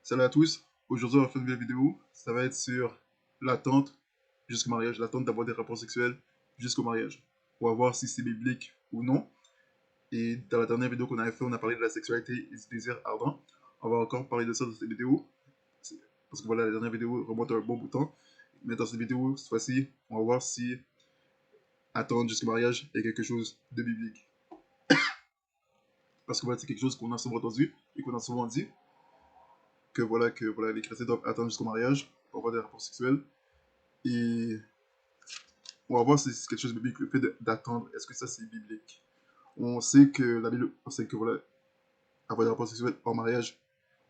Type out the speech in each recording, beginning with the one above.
Salut à tous, aujourd'hui on va faire une nouvelle vidéo, ça va être sur l'attente jusqu'au mariage, l'attente d'avoir des rapports sexuels jusqu'au mariage. On va voir si c'est biblique ou non. Et dans la dernière vidéo qu'on avait fait, on a parlé de la sexualité et du désir ardent. On va encore parler de ça dans cette vidéo, parce que voilà, la dernière vidéo remonte à un bon bout de temps. Mais dans cette vidéo, cette fois-ci, on va voir si attendre jusqu'au mariage est quelque chose de biblique. Parce que voilà, c'est quelque chose qu'on a souvent entendu et qu'on a souvent dit, que les chrétiens doivent attendre jusqu'au mariage pour avoir des rapports sexuels. Et on va voir si c'est quelque chose de biblique, le fait d'attendre, est-ce que ça c'est biblique? On sait que la Bible, on sait que voilà, avoir des rapports sexuels hors mariage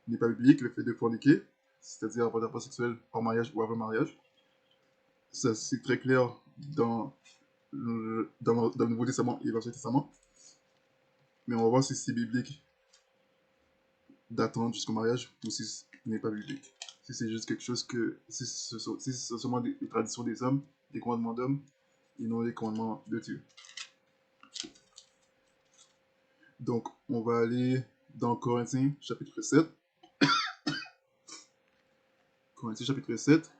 n'est pas biblique, le fait de forniquer, c'est-à-dire avoir des rapports sexuels hors mariage ou avant mariage. Ça c'est très clair dans le Nouveau Testament et l'Ancien Testament. Mais on va voir si c'est biblique d'attendre jusqu'au mariage ou si ce n'est pas biblique. Si c'est juste quelque chose que. Si c'est seulement des traditions des hommes, des commandements d'hommes, et non les commandements de Dieu. Donc, on va aller dans Corinthiens chapitre 7. Corinthiens chapitre 7,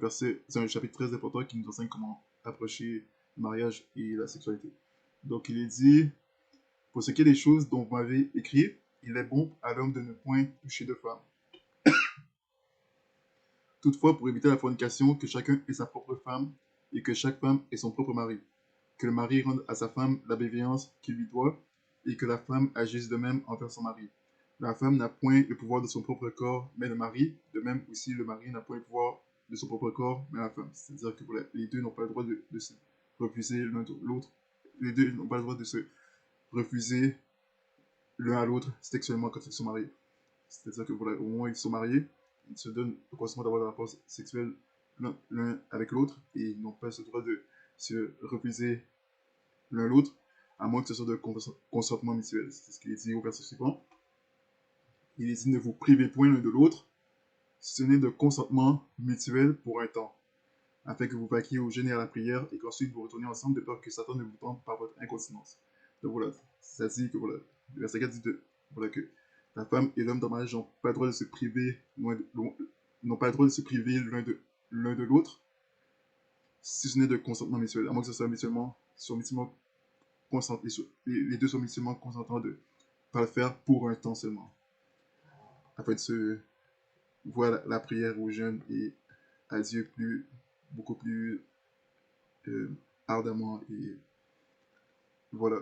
parce que c'est un chapitre très important qui nous enseigne comment approcher le mariage et la sexualité. Donc, il est dit, pour ce qui est des choses dont vous m'avez écrit, il est bon à l'homme de ne point toucher de femme. Toutefois, pour éviter la fornication, que chacun ait sa propre femme, et que chaque femme ait son propre mari. Que le mari rende à sa femme la bienveillance qu'il lui doit, et que la femme agisse de même envers son mari. La femme n'a point le pouvoir de son propre corps, mais le mari, de même aussi le mari n'a point le pouvoir de son propre corps, mais la femme. C'est-à-dire que voilà, les deux n'ont pas le droit de se refuser l'un de l'autre. Les deux n'ont pas le droit de se refuser l'un à l'autre sexuellement quand ils sont mariés. C'est-à-dire que voilà, au moment où ils sont mariés, ils se donnent le consentement d'avoir des rapports sexuels l'un avec l'autre, et ils n'ont pas ce droit de se refuser l'un l'autre, à moins que ce soit de consentement mutuel. C'est ce qu'il est dit au verset suivant. Il est dit ne vous privez point l'un de l'autre, ce n'est de consentement mutuel pour un temps, afin que vous vaquiez au jeûne et à la prière, et qu'ensuite vous retourniez ensemble de peur que Satan ne vous tente par votre incontinence. Donc voilà, ça dit que voilà, le verset 4 dit voilà, que la femme et l'homme dans le mariage n'ont pas le droit de se priver n'ont pas le droit de se priver l'un de l'autre, si ce n'est de consentement mutuel, à moins que ce soit mutuellement consentent, les deux sont mutuellement consentants de ne pas le faire pour un temps seulement, afin de se voir la prière au jeûne et à Dieu beaucoup plus ardemment. Et voilà.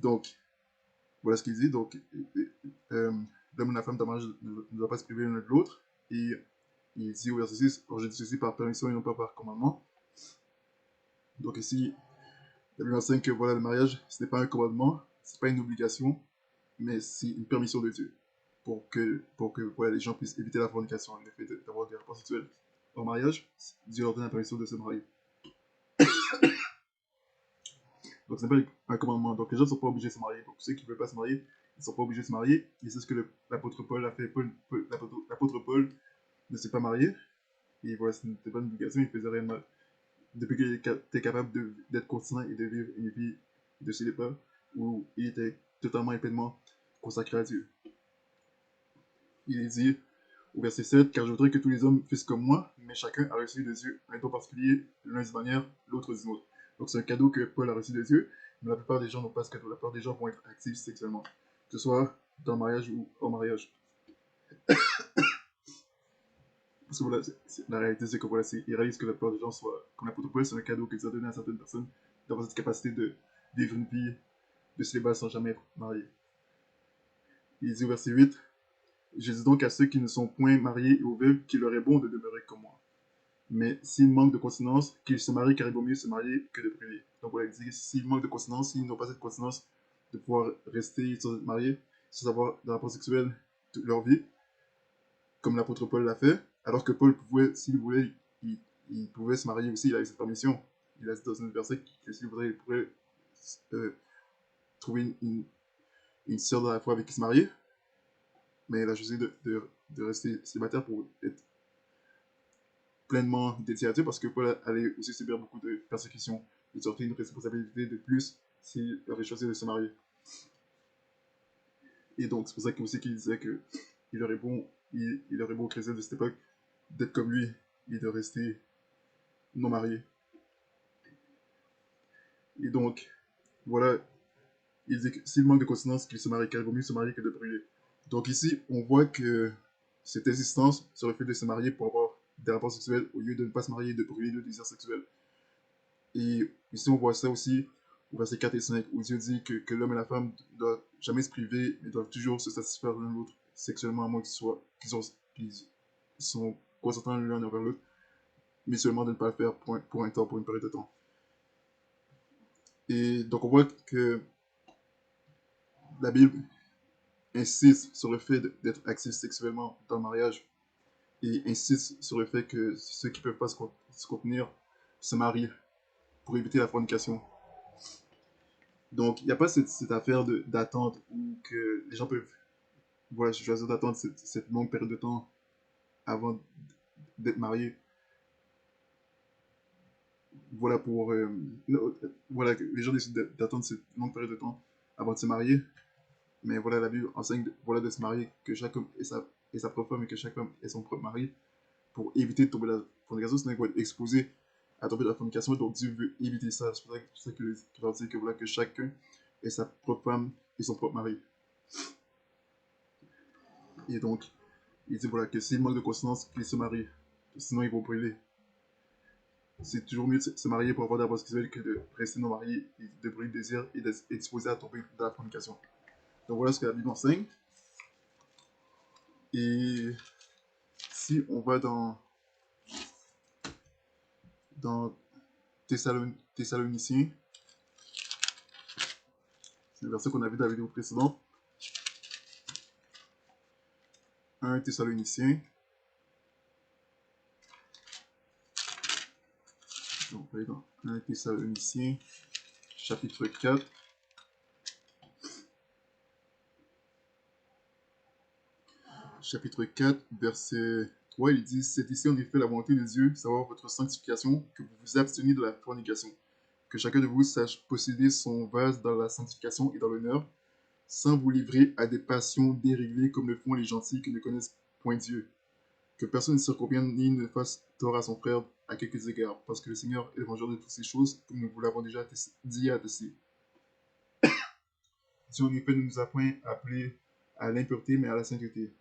Donc, voilà ce qu'il dit. Donc, l'homme et la femme dans le mariage ne doivent pas se priver l'un de l'autre. Et il dit au verset 6, alors je dis ceci par permission et non pas par commandement. Donc ici, la Bible enseigne que voilà, le mariage, ce n'est pas un commandement, ce n'est pas une obligation, mais c'est une permission de Dieu pour que voilà, les gens puissent éviter la fornication, le fait d'avoir des rapports sexuels en mariage. Dieu leur donne la permission de se marier. Donc ce n'est pas un commandement. Donc les gens ne sont pas obligés de se marier. Donc ceux qui ne veulent pas se marier, ils ne sont pas obligés de se marier. Et c'est ce que l'apôtre Paul a fait. L'apôtre Paul ne s'est pas marié. Et voilà, ce n'était pas une obligation, il faisait rien de mal. Depuis qu'il était capable d'être continent et de vivre une vie de célibat, où il était totalement et pleinement consacré à Dieu. Il est dit au verset 7, car je voudrais que tous les hommes fussent comme moi, mais chacun a reçu de Dieu un don particulier, l'un d'une manière, l'autre d'une autre. Donc c'est un cadeau que Paul a reçu de Dieu, mais la plupart des gens n'ont pas ce cadeau. La plupart des gens vont être actifs sexuellement, que ce soit dans le mariage ou hors mariage. Parce que voilà, la réalité c'est que voilà, ils réalisent que la plupart des gens soient, comme l'apôtre Paul, c'est un cadeau que Dieu a donné à certaines personnes, d'avoir cette capacité de vivre une vie de célibat sans jamais être marié. Il dit au verset 8, je dis donc à ceux qui ne sont point mariés et aux veuves qu'il leur est bon de demeurer comme moi. Mais s'ils manquent de continence, qu'ils se marient, car il vaut mieux se marier que de priver. Donc voilà, il dit s'ils manquent de continence, s'ils n'ont pas cette continence de pouvoir rester sans être mariés, sans avoir de rapports sexuels toute leur vie, comme l'apôtre Paul l'a fait, alors que Paul pouvait, s'il voulait, il pouvait se marier aussi, il avait cette permission. Il a dit dans un verset que s'il voudrait, il pourrait trouver une sœur de la foi avec qui se marier, mais il a choisi de rester célibataire pour être pleinement dédié à Dieu, parce que Paul allait aussi subir beaucoup de persécutions. Il sortait une responsabilité de plus s'il avait choisi de se marier. Et donc, c'est pour ça qu'il disait que il aurait beau aux chrétiens de cette époque d'être comme lui et de rester non marié. Et donc, voilà, il dit que s'il manque de continence, qu'il se marie, car il vaut mieux se marier que de brûler. Donc ici, on voit que cette insistance sur le fait de se marier pour avoir des rapports sexuels au lieu de ne pas se marier et de brûler le désir sexuel. Et ici, on voit ça aussi au verset 4 et 5, où Dieu dit que l'homme et la femme ne doivent jamais se priver, mais doivent toujours se satisfaire l'un l'autre sexuellement, à moins qu'ils sont consentants l'un envers l'autre, mais seulement de ne pas le faire pour un temps, pour une période de temps. Et donc, on voit que la Bible insiste sur le fait d'être actif sexuellement dans le mariage et insiste sur le fait que ceux qui ne peuvent pas se contenir se marient pour éviter la fornication. Donc, il n'y a pas cette affaire d'attente où que les gens peuvent choisir d'attendre cette longue période de temps avant d'être mariés. Voilà pour. Voilà, les gens décident d'attendre cette longue période de temps avant de se marier. Mais voilà, la Bible enseigne voilà, de se marier, que chaque homme ait sa propre femme et que chaque femme ait son propre mari pour éviter de tomber dans la fornication, sinon ils vont être exposés à tomber dans la fornication. Donc Dieu veut éviter ça. C'est pour ça qu'il va dire que, voilà, que chacun ait sa propre femme et son propre mari. Et donc, il dit voilà, que s'il manque de conscience, qu'il se marie. Sinon, ils vont brûler. C'est toujours mieux de se marier pour avoir des rapports sexuels que de rester non marié et de brûler le désir et d'être exposé à tomber dans la fornication. Donc voilà ce que la Bible enseigne. Et si on va dans Thessaloniciens, c'est le verset qu'on a vu dans la vidéo précédente. 1 Thessaloniciens. Donc, on va aller dans 1 Thessaloniciens, chapitre 4. Chapitre 4, verset 3, il dit: c'est ici en effet la volonté de Dieu, savoir votre sanctification, que vous vous absteniez de la fornication, que chacun de vous sache posséder son vase dans la sanctification et dans l'honneur, sans vous livrer à des passions déréglées comme le font les gentils qui ne connaissent point Dieu. Que personne ne se corrompe ni ne fasse tort à son frère à quelques égards, parce que le Seigneur est le vengeur de toutes ces choses, comme nous vous l'avons déjà dit et attesté. Dieu en effet ne nous a point appelés à l'impureté, mais à la sainteté.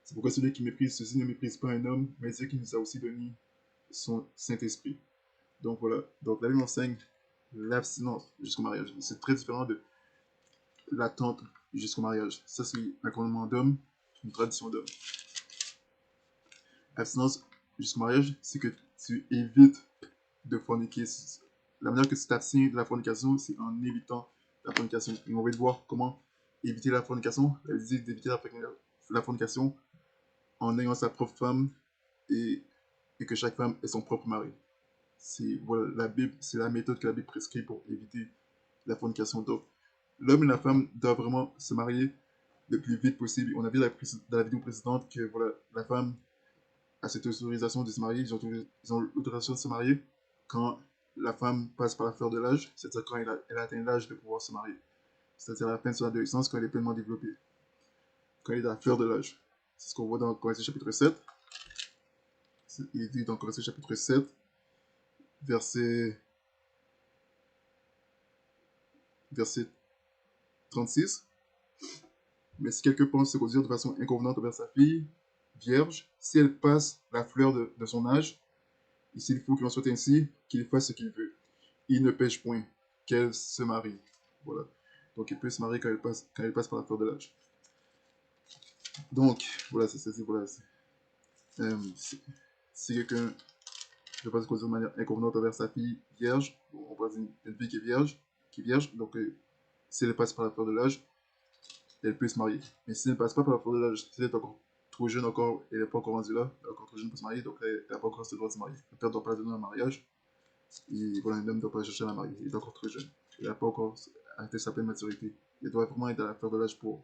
C'est pourquoi celui qui méprise ceci ne méprise pas un homme, mais Dieu qui nous a aussi donné son Saint-Esprit. Donc voilà, donc la Bible enseigne l'abstinence jusqu'au mariage. C'est très différent de l'attente jusqu'au mariage. Ça, c'est un commandement d'homme, une tradition d'homme. Abstinence jusqu'au mariage, c'est que tu évites de forniquer. La manière que tu t'abstiens de la fornication, c'est en évitant la fornication. Et on va voir comment éviter la fornication. Elle dit d'éviter la fornication en ayant sa propre femme et que chaque femme ait son propre mari. C'est voilà, la Bible, c'est la méthode que la Bible prescrit pour éviter la fornication. Donc, l'homme et la femme doivent vraiment se marier le plus vite possible. On a vu dans la vidéo précédente que voilà, la femme a cette autorisation de se marier, ils ont l'autorisation de se marier quand la femme passe par la fleur de l'âge, c'est-à-dire quand elle a atteint l'âge de pouvoir se marier. C'est-à-dire à la fin de son adolescence, quand elle est pleinement développée. Quand elle est à la fleur de l'âge. C'est ce qu'on voit dans Corinthiens chapitre 7. Il dit dans Corinthiens chapitre 7, verset 36. Mais si quelqu'un pense se conduire de façon inconvenante envers sa fille, vierge, si elle passe la fleur de son âge, et s'il faut qu'il en soit ainsi, qu'il fasse ce qu'il veut. Il ne pêche point, qu'elle se marie. Voilà. Donc il peut se marier quand elle passe par la fleur de l'âge. Donc, voilà, voilà. Si quelqu'un ne pas se conduire de manière inconvenante envers sa fille vierge, on parle d'une fille qui est vierge, donc si elle passe par la fleur de l'âge, elle peut se marier. Mais si elle ne passe pas par la fleur de l'âge, si elle est encore trop jeune encore, elle n'est pas encore rendue là, elle est encore trop jeune pour se marier, donc elle n'a pas encore ce droit de se marier. Le père ne doit pas la donner un mariage, et voilà, un homme ne doit pas chercher à la marier, il est encore trop jeune. Il n'a pas encore atteint sa pleine maturité. Il doit vraiment être à la fleur de l'âge pour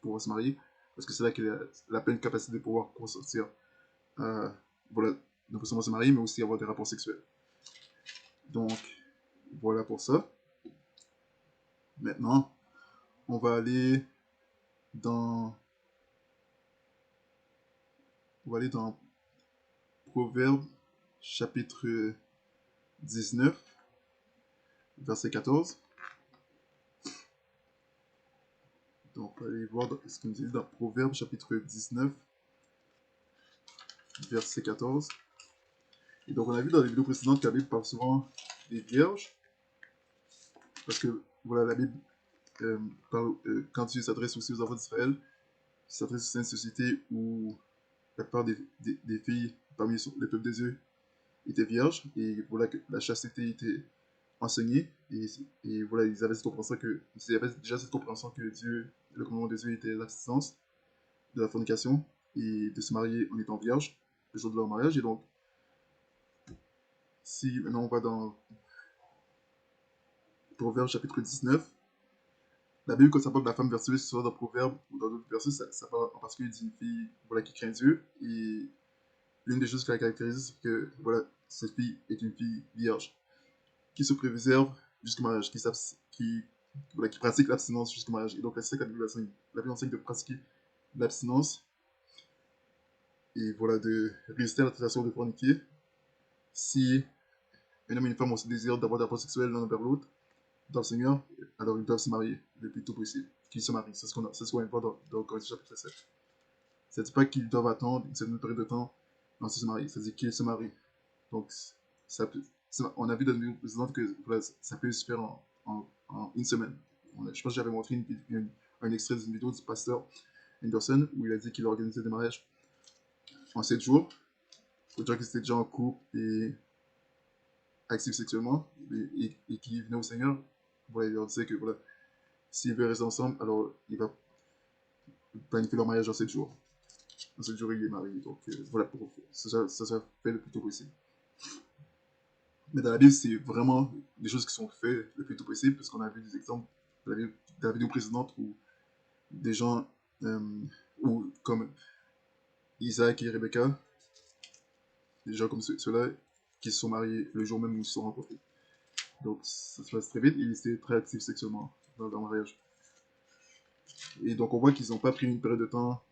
pouvoir se marier, parce que c'est là qu'il a la pleine capacité de pouvoir consentir voilà, non seulement se marier, mais aussi avoir des rapports sexuels. Donc, voilà pour ça. Maintenant, on va aller dans On va aller dans Proverbe, chapitre 19, verset 14. Donc, on va aller voir ce qu'il nous dit dans Proverbe, chapitre 19, verset 14. Et donc, on a vu dans les vidéos précédentes que la Bible parle souvent des vierges, parce que, voilà, la Bible parle, quand Dieu s'adresse aussi aux enfants d'Israël, il s'adresse à une société où la plupart des filles parmi les peuples des yeux étaient vierges, et voilà que la chasteté était enseignée, et voilà, ils avaient cette compréhension ils avaient déjà cette compréhension que Dieu, le commandement de Dieu était l'abstinence de la fornication, et de se marier en étant vierge, le jour de leur mariage, et donc, si maintenant on va dans Proverbe chapitre 19, la Bible, quand ça parle de la femme vertueuse, soit dans Proverbe ou dans d'autres versets, ça parle en particulier d'une fille voilà, qui craint Dieu. Et l'une des choses qui la caractérise, c'est que voilà, cette fille est une fille vierge, qui se préserve jusqu'au mariage, voilà, qui pratique l'abstinence jusqu'au mariage. Et donc, c'est ça que la Bible enseigne. La Bible enseigne de pratiquer l'abstinence et voilà, de résister à la tentation de forniquer. Si un homme et une femme ont ce désir d'avoir des rapports sexuels l'un envers l'autre, dans le Seigneur, alors ils doivent se marier le plus tôt possible. Qu'ils se marient. C'est ce qu'on voit dans Corinthiens chapitre 7. Ça ne dit pas qu'ils doivent attendre une certaine période de temps avant de se marier. Ça dit qu'ils se marient. Donc, on a vu dans une vidéo précédente que voilà, ça peut se faire en une semaine. Je pense que j'avais montré un extrait d'une vidéo du pasteur Anderson où il a dit qu'il organisait des mariages en 7 jours pour dire qu'ils étaient déjà en couple et actifs sexuellement et qui venaient au Seigneur. Voilà, il leur disait que voilà, s'ils veulent rester ensemble, alors il va planifier leur mariage en 7 jours. En 7 jours, il est marié. Donc voilà, ça soit fait le plus tôt possible. Mais dans la Bible, c'est vraiment des choses qui sont faites le plus tôt possible, parce qu'on a vu des exemples dans la vidéo précédente où des gens, ou comme Isaac et Rebecca, des gens comme ceux-là, qui se sont mariés le jour même où ils se sont rencontrés. Donc ça se passe très vite, et ils étaient très actifs sexuellement dans leur mariage. Et donc on voit qu'ils n'ont pas pris une période de temps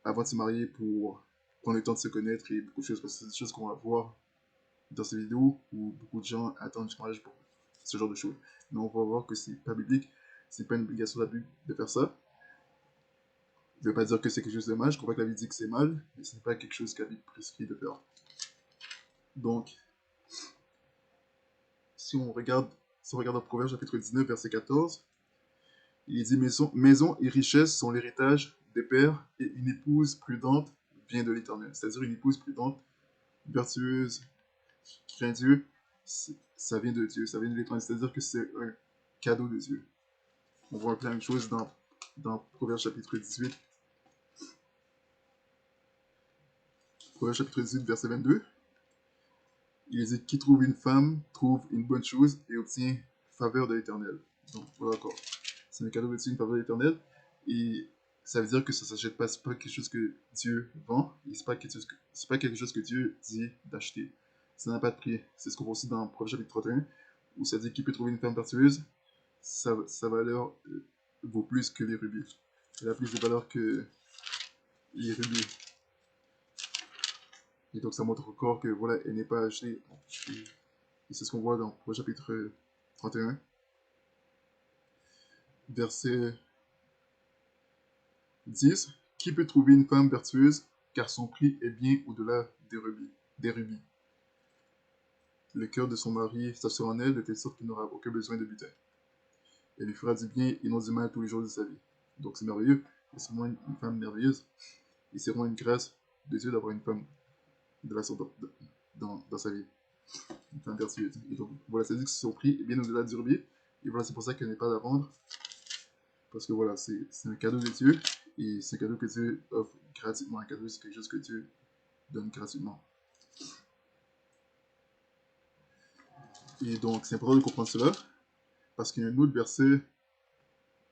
avant de se marier pour prendre le temps de se connaître et beaucoup de choses, parce que c'est des choses qu'on va voir dans ces vidéos où beaucoup de gens attendent du mariage pour ce genre de choses. Mais on va voir que c'est pas biblique, c'est pas une obligation de la Bible de faire ça. Je ne veux pas dire que c'est quelque chose de mal, je crois pas que la Bible dit que c'est mal, mais ce n'est pas quelque chose que la Bible prescrit de faire. Donc, si on regarde dans Proverbe chapitre 19, verset 14, il dit maison et richesse sont l'héritage des pères, et une épouse prudente vient de l'Éternel. C'est-à-dire une épouse prudente, vertueuse, qui craint Dieu, ça vient de Dieu, ça vient de l'Éternel. C'est-à-dire que c'est un cadeau de Dieu. On voit plein de choses dans Proverbe chapitre 18. Proverbe chapitre 18, verset 22. Il dit qui trouve une femme trouve une bonne chose et obtient faveur de l'Éternel. Donc voilà encore. C'est un cadeau de Dieu, une faveur de l'Éternel. Et ça veut dire que ça ne s'achète pas, c'est pas quelque chose que Dieu vend, et c'est pas quelque chose que Dieu dit d'acheter. Ça n'a pas de prix. C'est ce qu'on voit aussi dans Proverbe chapitre 31, où ça dit qui peut trouver une femme vertueuse, sa valeur vaut plus que les rubis. Elle a plus de valeur que les rubis. Et donc ça montre encore que voilà, elle n'est pas achetée. Et c'est ce qu'on voit dans le chapitre 31, verset 10. Qui peut trouver une femme vertueuse, car son prix est bien au-delà des rubis. Le cœur de son mari s'assure en elle, de telle sorte qu'il n'aura aucun besoin de butin. Elle lui fera du bien et non du mal tous les jours de sa vie. Donc c'est merveilleux. C'est vraiment une femme merveilleuse. Et c'est vraiment une grâce de Dieu d'avoir une femme de la sorte dans sa vie. Une femme vertueuse. Et donc voilà, ça dit que son prix est bien au-delà du rubis. Et voilà, c'est pour ça qu'elle n'est pas à vendre. Parce que voilà, c'est un cadeau de Dieu. Et c'est un cadeau que Dieu offre gratuitement. Un cadeau, c'est quelque chose que Dieu donne gratuitement. Et donc, c'est important de comprendre cela. Parce qu'il y a un autre verset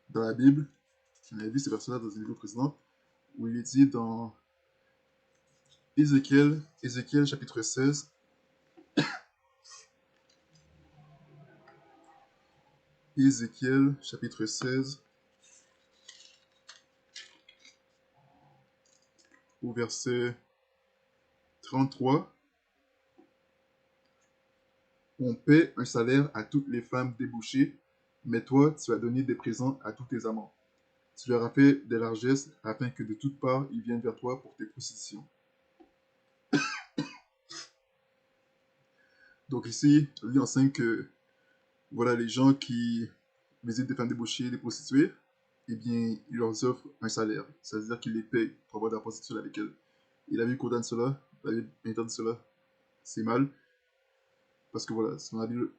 dans la Bible. On avait vu ce verset-là dans une vidéo précédente. Où il est dit dans Ézéchiel chapitre 16. Ézéchiel chapitre 16. Au verset 33. On paie un salaire à toutes les femmes débauchées, mais toi, tu as donné des présents à tous tes amants. Tu leur as fait des largesses afin que de toutes parts ils viennent vers toi pour tes prostitutions. Donc ici, lui enseigne que voilà, les gens qui visitent des femmes débauchées, des prostituées, eh bien, il leur offre un salaire. C'est-à-dire qu'il les paye pour avoir de la prostitution avec elles. Et la Bible condamne cela, la Bible interdit cela. C'est mal, parce que voilà, selon la Bible,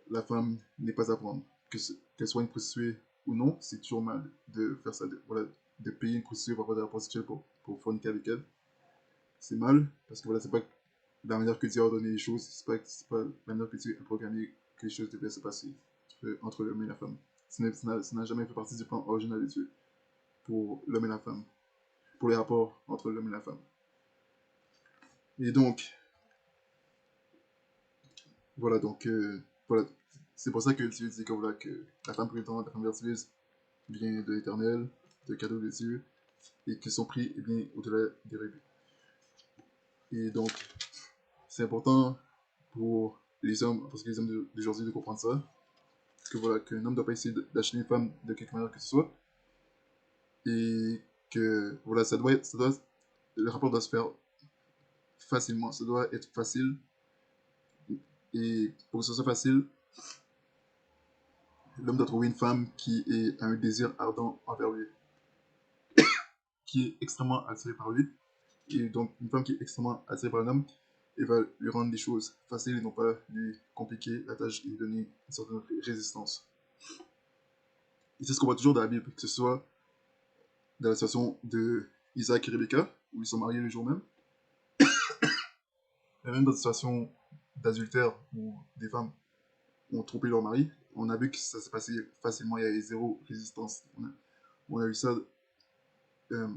la femme n'est pas à prendre. Qu'elle soit une prostituée ou non, c'est toujours mal de faire ça, voilà, de payer une prostituée pour avoir de la prostituée pour forniquer avec elle. C'est mal, parce que voilà, c'est pas la manière que Dieu a ordonné les choses, c'est pas la manière que Dieu a programmé que les choses devaient se passer entre l'homme et la femme. Ça n'a jamais fait partie du plan original de Dieu pour l'homme et la femme, pour les rapports entre l'homme et la femme. Et donc, voilà, voilà. C'est pour ça que Dieu dit que, voilà, que la femme prudente, la femme vertueuse vient de l'éternel, de cadeau de Dieu, et que son prix est bien au-delà des rebuts. Et donc, c'est important pour les hommes, parce que les hommes d'aujourd'hui de comprendre ça, que voilà, qu'un homme ne doit pas essayer d'acheter une femme de quelque manière que ce soit, et que voilà, le rapport doit se faire facilement, ça doit être facile, et pour que ce soit facile, l'homme doit trouver une femme qui a un désir ardent envers lui, qui est extrêmement attirée par lui, et donc une femme qui est extrêmement attirée par un homme, elle va lui rendre les choses faciles et non pas lui compliquer la tâche et lui donner une certaine résistance. Et c'est ce qu'on voit toujours dans la Bible, que ce soit dans la situation de Isaac et Rebecca, où ils sont mariés le jour même, et même dans la situation d'adultère où des femmes ont trompé leur mari, on a vu que ça s'est passé facilement, il y a eu zéro résistance. On a eu ça, euh,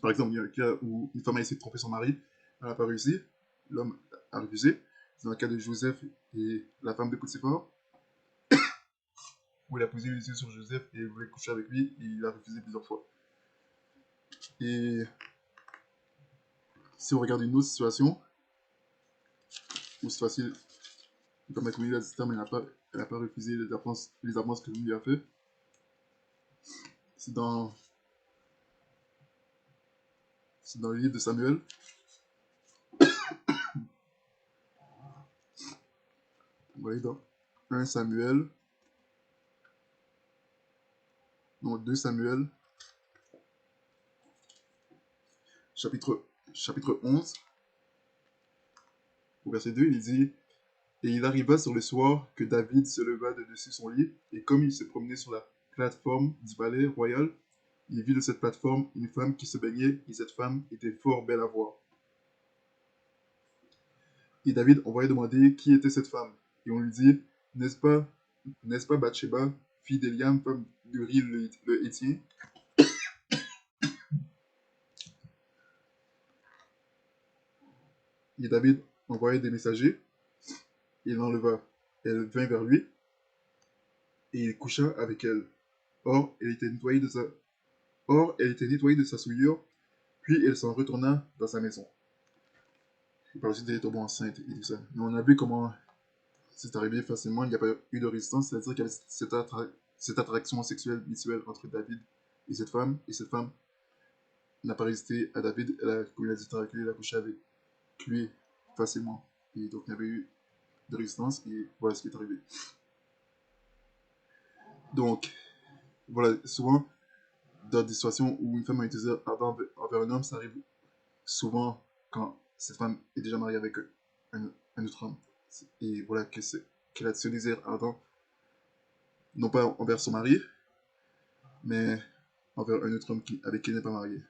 par exemple, il y a un cas où une femme a essayé de tromper son mari, elle n'a pas réussi, l'homme a refusé. C'est dans le cas de Joseph et la femme de Potiphar, où il a posé les yeux sur Joseph et voulait coucher avec lui, et il a refusé plusieurs fois. Et si on regarde une autre situation, où c'est facile, comme a commis l'assistant, mais elle n'a pas refusé les avances que lui a fait, c'est c'est dans le livre de Samuel. On va aller dans 1 Samuel, non 2 Samuel, chapitre 11, au verset 2, il dit: Et il arriva sur le soir que David se leva de dessus son lit, et comme il se promenait sur la plateforme du palais royal, il vit de cette plateforme une femme qui se baignait, et cette femme était fort belle à voir. Et David envoya demander qui était cette femme. Et on lui dit: N'est-ce pas, n'est-ce pas Bathsheba, fille d'Eliam, femme d'Uri le Hétien? Et David envoya des messagers, et il l'enleva. Elle vint vers lui, et il coucha avec elle. Or, elle était nettoyée de sa, Or, elle était nettoyée de sa souillure, puis elle s'en retourna dans sa maison. Et par la suite, elle est tombée enceinte et tout ça. Mais on a vu comment c'est arrivé facilement, il n'y a pas eu de résistance, c'est-à-dire qu'il y avait cette attraction sexuelle mutuelle entre David et cette femme n'a pas résisté à David, comme il a dit, elle a couché avec lui facilement. Et donc il y avait eu de résistance, et voilà ce qui est arrivé. Donc, voilà, souvent, dans des situations où une femme a un désir ardent envers un homme, ça arrive souvent quand cette femme est déjà mariée avec un autre homme. Et voilà, qu'elle a ce désir ardent, non pas envers son mari, mais envers un autre homme avec qui elle n'est pas mariée.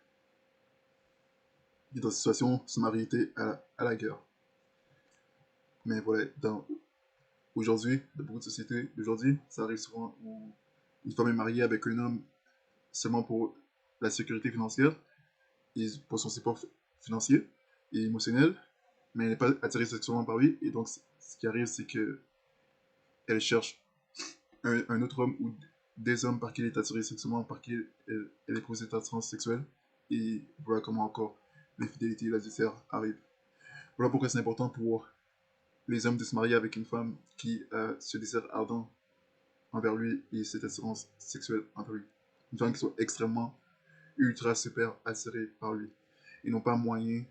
Et dans cette situation, son mari était à la guerre. Mais voilà, aujourd'hui, dans beaucoup de sociétés d'aujourd'hui, ça arrive souvent où une femme est mariée avec un homme seulement pour la sécurité financière et pour son support financier et émotionnel, mais elle n'est pas attirée sexuellement par lui. Et donc, ce qui arrive, c'est que elle cherche un autre homme ou des hommes par qui elle est attirée sexuellement, par qui elle éprouve cette attirance sexuelle. Et voilà comment encore l'infidélité et l'adultère arrivent. Voilà pourquoi c'est important pour les hommes de se marier avec une femme qui a ce désir ardent envers lui et cette attirance sexuelle envers lui. Une femme qui soit extrêmement, ultra, super attirée par lui. Et non pas moyen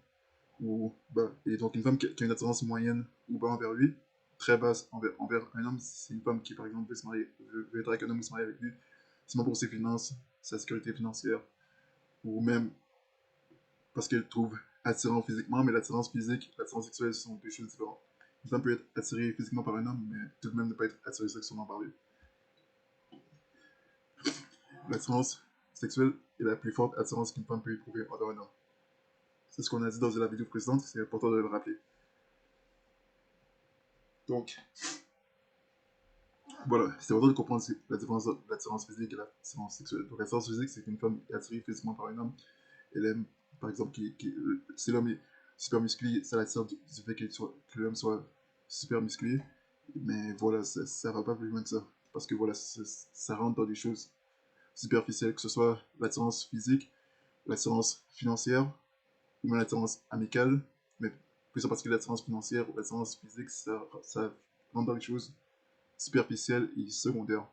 ou bas. Et donc une femme qui a une attirance moyenne ou bas envers lui, très basse envers un homme, c'est une femme qui par exemple veut se marier, veut être avec un homme ou se marier avec lui, seulement pour ses finances, sa sécurité financière, ou même parce qu'elle trouve attirant physiquement, mais l'attirance physique et l'attirance sexuelle sont deux choses différentes. Une femme peut être attirée physiquement par un homme, mais tout de même ne pas être attirée sexuellement par lui. L'attirance sexuelle est la plus forte attirance qu'une femme peut éprouver envers un homme. C'est ce qu'on a dit dans la vidéo précédente, c'est important de le rappeler. Donc, voilà, c'est important de comprendre la différence de l'attirance physique et l'attirance sexuelle. Donc, l'attirance physique, c'est qu'une femme est attirée physiquement par un homme. Elle aime, par exemple, si l'homme est super musclé, ça l'attire du fait que l'homme soit super musclé. Mais voilà, ça va pas plus loin que ça. Parce que voilà, ça rentre dans des choses superficielles, que ce soit l'attirance physique, l'attirance financière, ou même l'attirance amicale. Mais plus en particulier l'attirance financière ou l'attirance physique, ça rentre dans les choses superficielles et secondaires.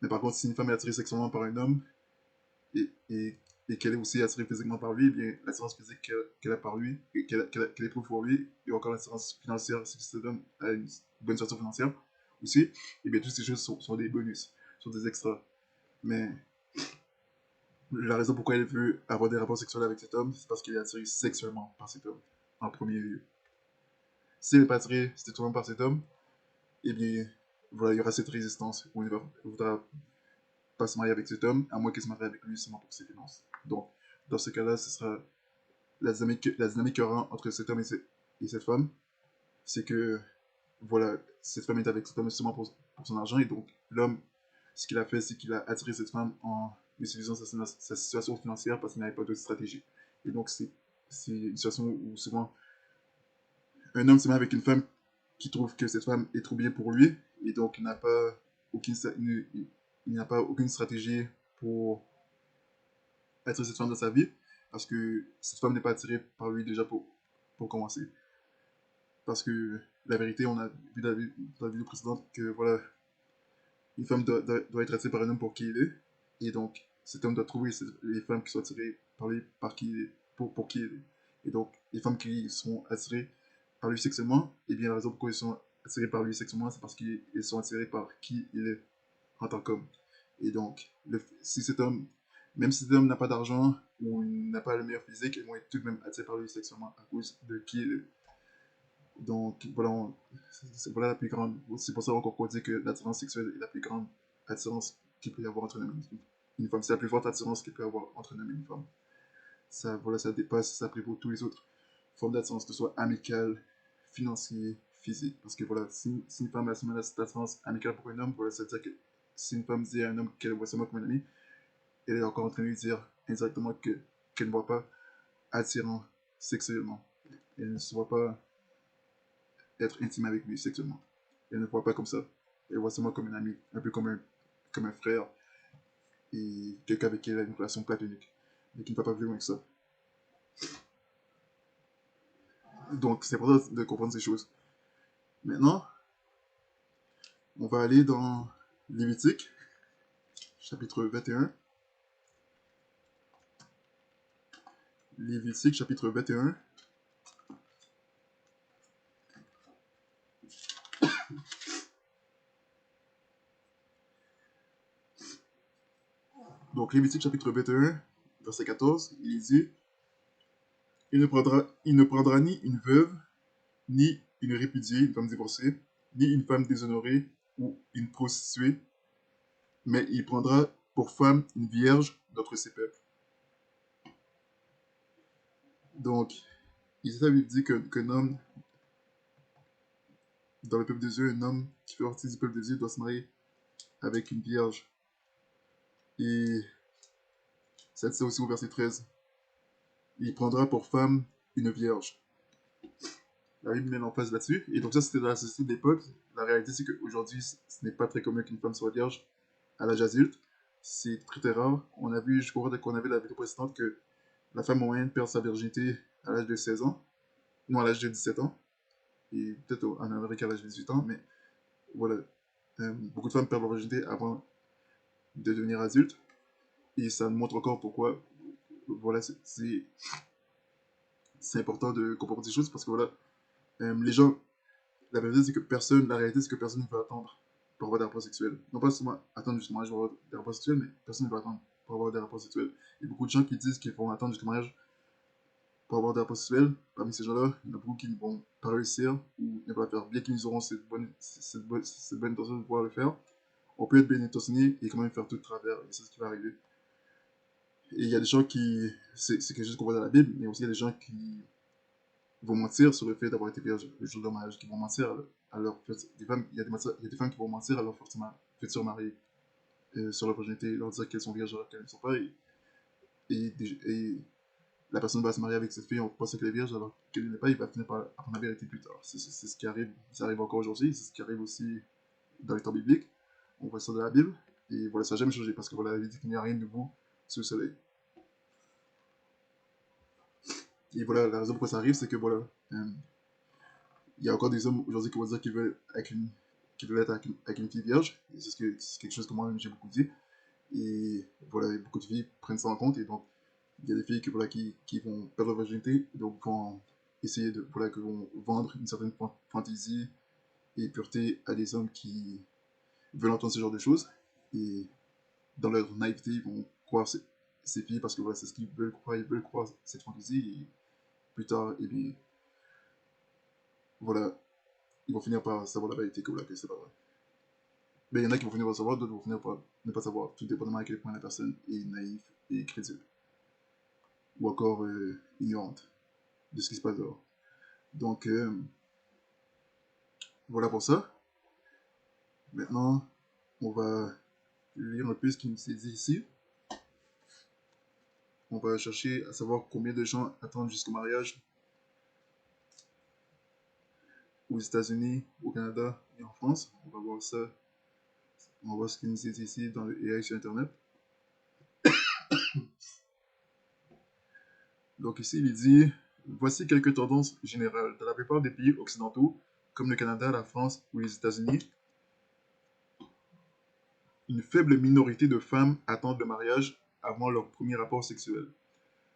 Mais par contre, si une femme est attirée sexuellement par un homme et, et, et qu'elle est aussi attirée physiquement par lui, eh bien l'attirance physique qu'elle a par lui, et qu'elle éprouve pour lui, et encore l'attirance financière si cet homme a une bonne situation financière aussi, et bien toutes ces choses sont des bonus, sont des extras. Mais la raison pourquoi elle veut avoir des rapports sexuels avec cet homme, c'est parce qu'elle est attirée sexuellement par cet homme, en premier lieu. Si elle n'est pas attirée sexuellement par cet homme, eh bien, voilà, il y aura cette résistance où elle voudra pas se marier avec cet homme, à moins qu'il se marie avec lui seulement pour ses finances. Donc, dans ce cas-là, ce sera la dynamique qu'il y aura entre cet homme et cette femme, c'est que, voilà, cette femme est avec cet homme seulement pour son argent, et donc l'homme, ce qu'il a fait, c'est qu'il a attiré cette femme en utilisant sa situation financière parce qu'il n'avait pas d'autre stratégie. Et donc, c'est une situation où souvent un homme se met avec une femme qui trouve que cette femme est trop bien pour lui, et donc il n'a pas il n'a pas aucune stratégie pour attirer cette femme dans sa vie, parce que cette femme n'est pas attirée par lui déjà pour commencer. Parce que la vérité, on a vu dans la vidéo précédente que voilà, une femme doit être attirée par un homme pour qui il est, et donc cet homme doit trouver les femmes qui sont attirées par lui par qui il est, pour qui il est. Et donc les femmes qui sont attirées par lui sexuellement, et bien la raison pourquoi ils sont attirés par lui sexuellement, c'est parce qu'ils sont attirés par qui il est en tant qu'homme. Et donc, si cet homme, même si cet homme n'a pas d'argent ou n'a pas le meilleur physique, ils vont être tout de même attirés par lui sexuellement à cause de qui il est. Donc, voilà, voilà la plus grande. C'est pour ça encore qu'on dit que l'attirance sexuelle est la plus grande attirance qu'il peut y avoir entre un homme et une femme. C'est la plus forte attirance qu'il peut y avoir entre un homme et une femme. Ça, voilà, ça dépasse, ça prévaut tous les autres formes d'attirance, que ce soit amicale, financier, physique. Parce que voilà, si une femme a seulement cette attirance amicale pour un homme, voilà, ça veut dire que si une femme dit à un homme qu'elle voit seulement comme un ami, elle est encore en train de lui dire indirectement qu'elle ne voit pas attirant sexuellement. Elle ne se voit pas être intime avec lui sexuellement. Elle ne voit pas comme ça. Elle voit seulement comme un ami, un peu comme un frère, et quelqu'un avec qui elle a une relation platonique, mais qui ne va pas plus loin que ça. Donc c'est important de comprendre ces choses. Maintenant, on va aller dans Lévitique, chapitre 21. Lévitique, chapitre 21. Donc Lévitique, chapitre 21, verset 14, il dit: il ne prendra ni une veuve, ni une répudiée, une femme divorcée, ni une femme déshonorée ou une prostituée, mais il prendra pour femme une vierge d'entre ses peuples. Donc, il dit qu'un homme, dans le peuple de Dieu, un homme qui fait partie du peuple de Dieu doit se marier avec une vierge. Et ça dit ça aussi au verset 13. Il prendra pour femme une vierge. La Bible met l'emphase là-dessus. Et donc ça, c'était dans la société d'époque. La réalité, c'est qu'aujourd'hui, ce n'est pas très commun qu'une femme soit vierge à l'âge adulte. C'est très très rare. On a vu, je crois qu'on avait la vidéo précédente, que La femme moyenne perd sa virginité à l'âge de 16 ans, non à l'âge de 17 ans, et peut-être en Amérique à l'âge de 18 ans, mais voilà. Beaucoup de femmes perdent leur virginité avant de devenir adultes, et ça montre encore pourquoi voilà, c'est important de comprendre ces choses, parce que voilà, les gens, la réalité c'est que personne ne veut attendre pour avoir des rapports sexuels. Non pas seulement attendre jusqu'au mariage pour avoir des rapports sexuels, mais personne ne veut attendre pour avoir des rapports sexuels. Il y a beaucoup de gens qui disent qu'ils vont attendre jusqu'au mariage pour avoir des rapports sexuels. Parmi ces gens-là, il y en a beaucoup qui ne vont pas réussir ou ne vont pas faire. Bien qu'ils auront cette bonne intention de pouvoir le faire, on peut être bien intentionné et quand même faire tout de travers, et c'est ce qui va arriver. Et il y a des gens qui. C'est quelque chose qu'on voit dans la Bible, mais aussi il y a des gens qui vont mentir sur le fait d'avoir été vierge le jour de leur mariage, qui vont mentir à leur des femmes, il y a des femmes qui vont mentir à leur futur mari sur leur virginité, leur dire qu'elles sont vierges alors qu'elles ne sont pas, et la personne va se marier avec cette fille en pensant qu'elle est vierge alors qu'elle ne l'est pas, il va finir par apprendre la vérité plus tard. C'est ce qui arrive, ça arrive encore aujourd'hui, c'est ce qui arrive aussi dans les temps bibliques. On voit ça dans la Bible, et voilà, ça n'a jamais changé parce que voilà, il dit qu'il n'y a rien de nouveau sous le soleil. Et voilà, la raison pourquoi ça arrive, c'est que voilà, il y a encore des hommes aujourd'hui qui vont dire qu'ils veulent être avec une fille vierge, et c'est quelque chose que moi j'ai beaucoup dit. Et voilà, beaucoup de filles prennent ça en compte, et donc il y a des filles voilà, qui vont perdre leur virginité, donc vont essayer de, voilà, que vont vendre une certaine fantaisie et pureté à des hommes qui veulent entendre ce genre de choses. Et dans leur naïveté, ils vont croire ces filles parce que voilà, c'est ce qu'ils veulent croire, ils veulent croire cette fantaisie, et plus tard, et bien, voilà, ils vont finir par savoir la vérité que voilà, que c'est pas vrai. Mais il y en a qui vont finir par savoir, d'autres vont finir par ne pas savoir, tout dépendamment à quel point la personne est naïve et crédule, ou encore ignorante de ce qui se passe dehors. Donc, voilà pour ça. Maintenant, on va lire un peu ce qui nous est dit ici. On va chercher à savoir combien de gens attendent jusqu'au mariage aux États-Unis, au Canada et en France. On va voir ça. On va voir ce qui nous est dit ici dans le AI sur Internet. Donc ici, il dit, voici quelques tendances générales. Dans la plupart des pays occidentaux, comme le Canada, la France ou les États-Unis, une faible minorité de femmes attendent le mariage avant leur premier rapport sexuel.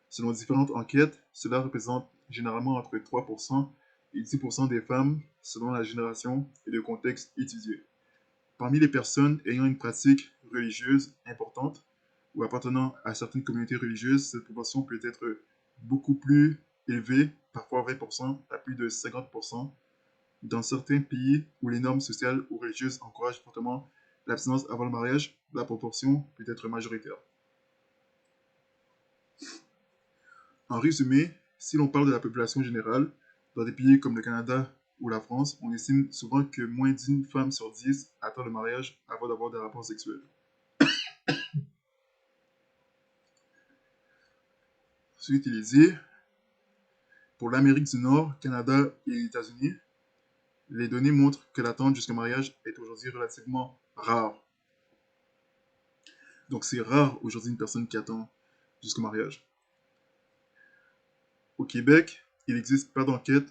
Selon différentes enquêtes, cela représente généralement entre 3% et 10% des femmes selon la génération et le contexte étudié. Parmi les personnes ayant une pratique religieuse importante ou appartenant à certaines communautés religieuses, cette proportion peut être beaucoup plus élevée, parfois 20% à plus de 50%. Dans certains pays où les normes sociales ou religieuses encouragent fortement l'abstinence avant le mariage, la proportion peut être majoritaire. En résumé, si l'on parle de la population générale, dans des pays comme le Canada ou la France, on estime souvent que moins d'une femme sur 10 attend le mariage avant d'avoir des rapports sexuels. Ensuite, il est dit, pour l'Amérique du Nord, Canada et les États-Unis, les données montrent que l'attente jusqu'au mariage est aujourd'hui relativement rare. Donc c'est rare aujourd'hui une personne qui attend jusqu'au mariage. Au Québec, il n'existe pas d'enquête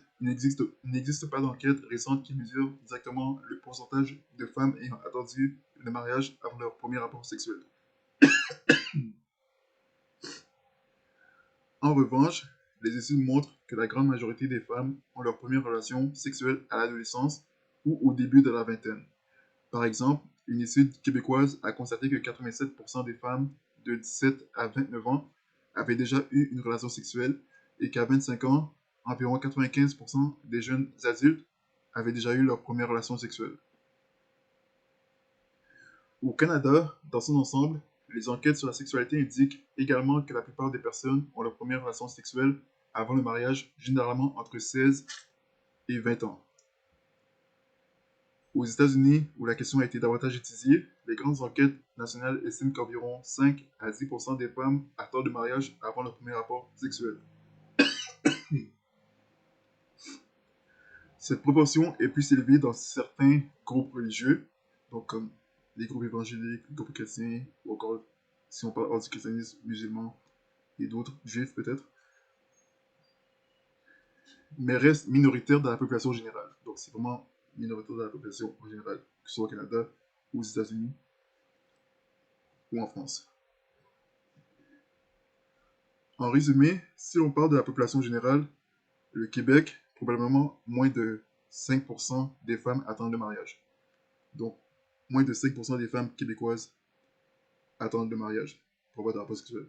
récente qui mesure exactement le pourcentage de femmes ayant attendu le mariage avant leur premier rapport sexuel. En revanche, les études montrent que la grande majorité des femmes ont leur première relation sexuelle à l'adolescence ou au début de la vingtaine. Par exemple, une étude québécoise a constaté que 87% des femmes de 17 à 29 ans avaient déjà eu une relation sexuelle et qu'à 25 ans, environ 95% des jeunes adultes avaient déjà eu leur première relation sexuelle. Au Canada, dans son ensemble, les enquêtes sur la sexualité indiquent également que la plupart des personnes ont leur première relation sexuelle avant le mariage, généralement entre 16 et 20 ans. Aux États-Unis, où la question a été davantage étudiée, les grandes enquêtes nationales estiment qu'environ 5 à 10% des femmes attendent le mariage avant leur premier rapport sexuel. Cette proportion est plus élevée dans certains groupes religieux, donc comme les groupes évangéliques, les groupes chrétiens, ou encore si on parle hors du christianisme musulman, et d'autres, juifs peut-être, mais reste minoritaire dans la population générale. Donc c'est vraiment minoritaire dans la population en général, que ce soit au Canada, aux États-Unis ou en France. En résumé, si on parle de la population générale, le Québec, probablement moins de 5% des femmes attendent le mariage. Donc, moins de 5% des femmes québécoises attendent le mariage pour avoir des rapports sexuels.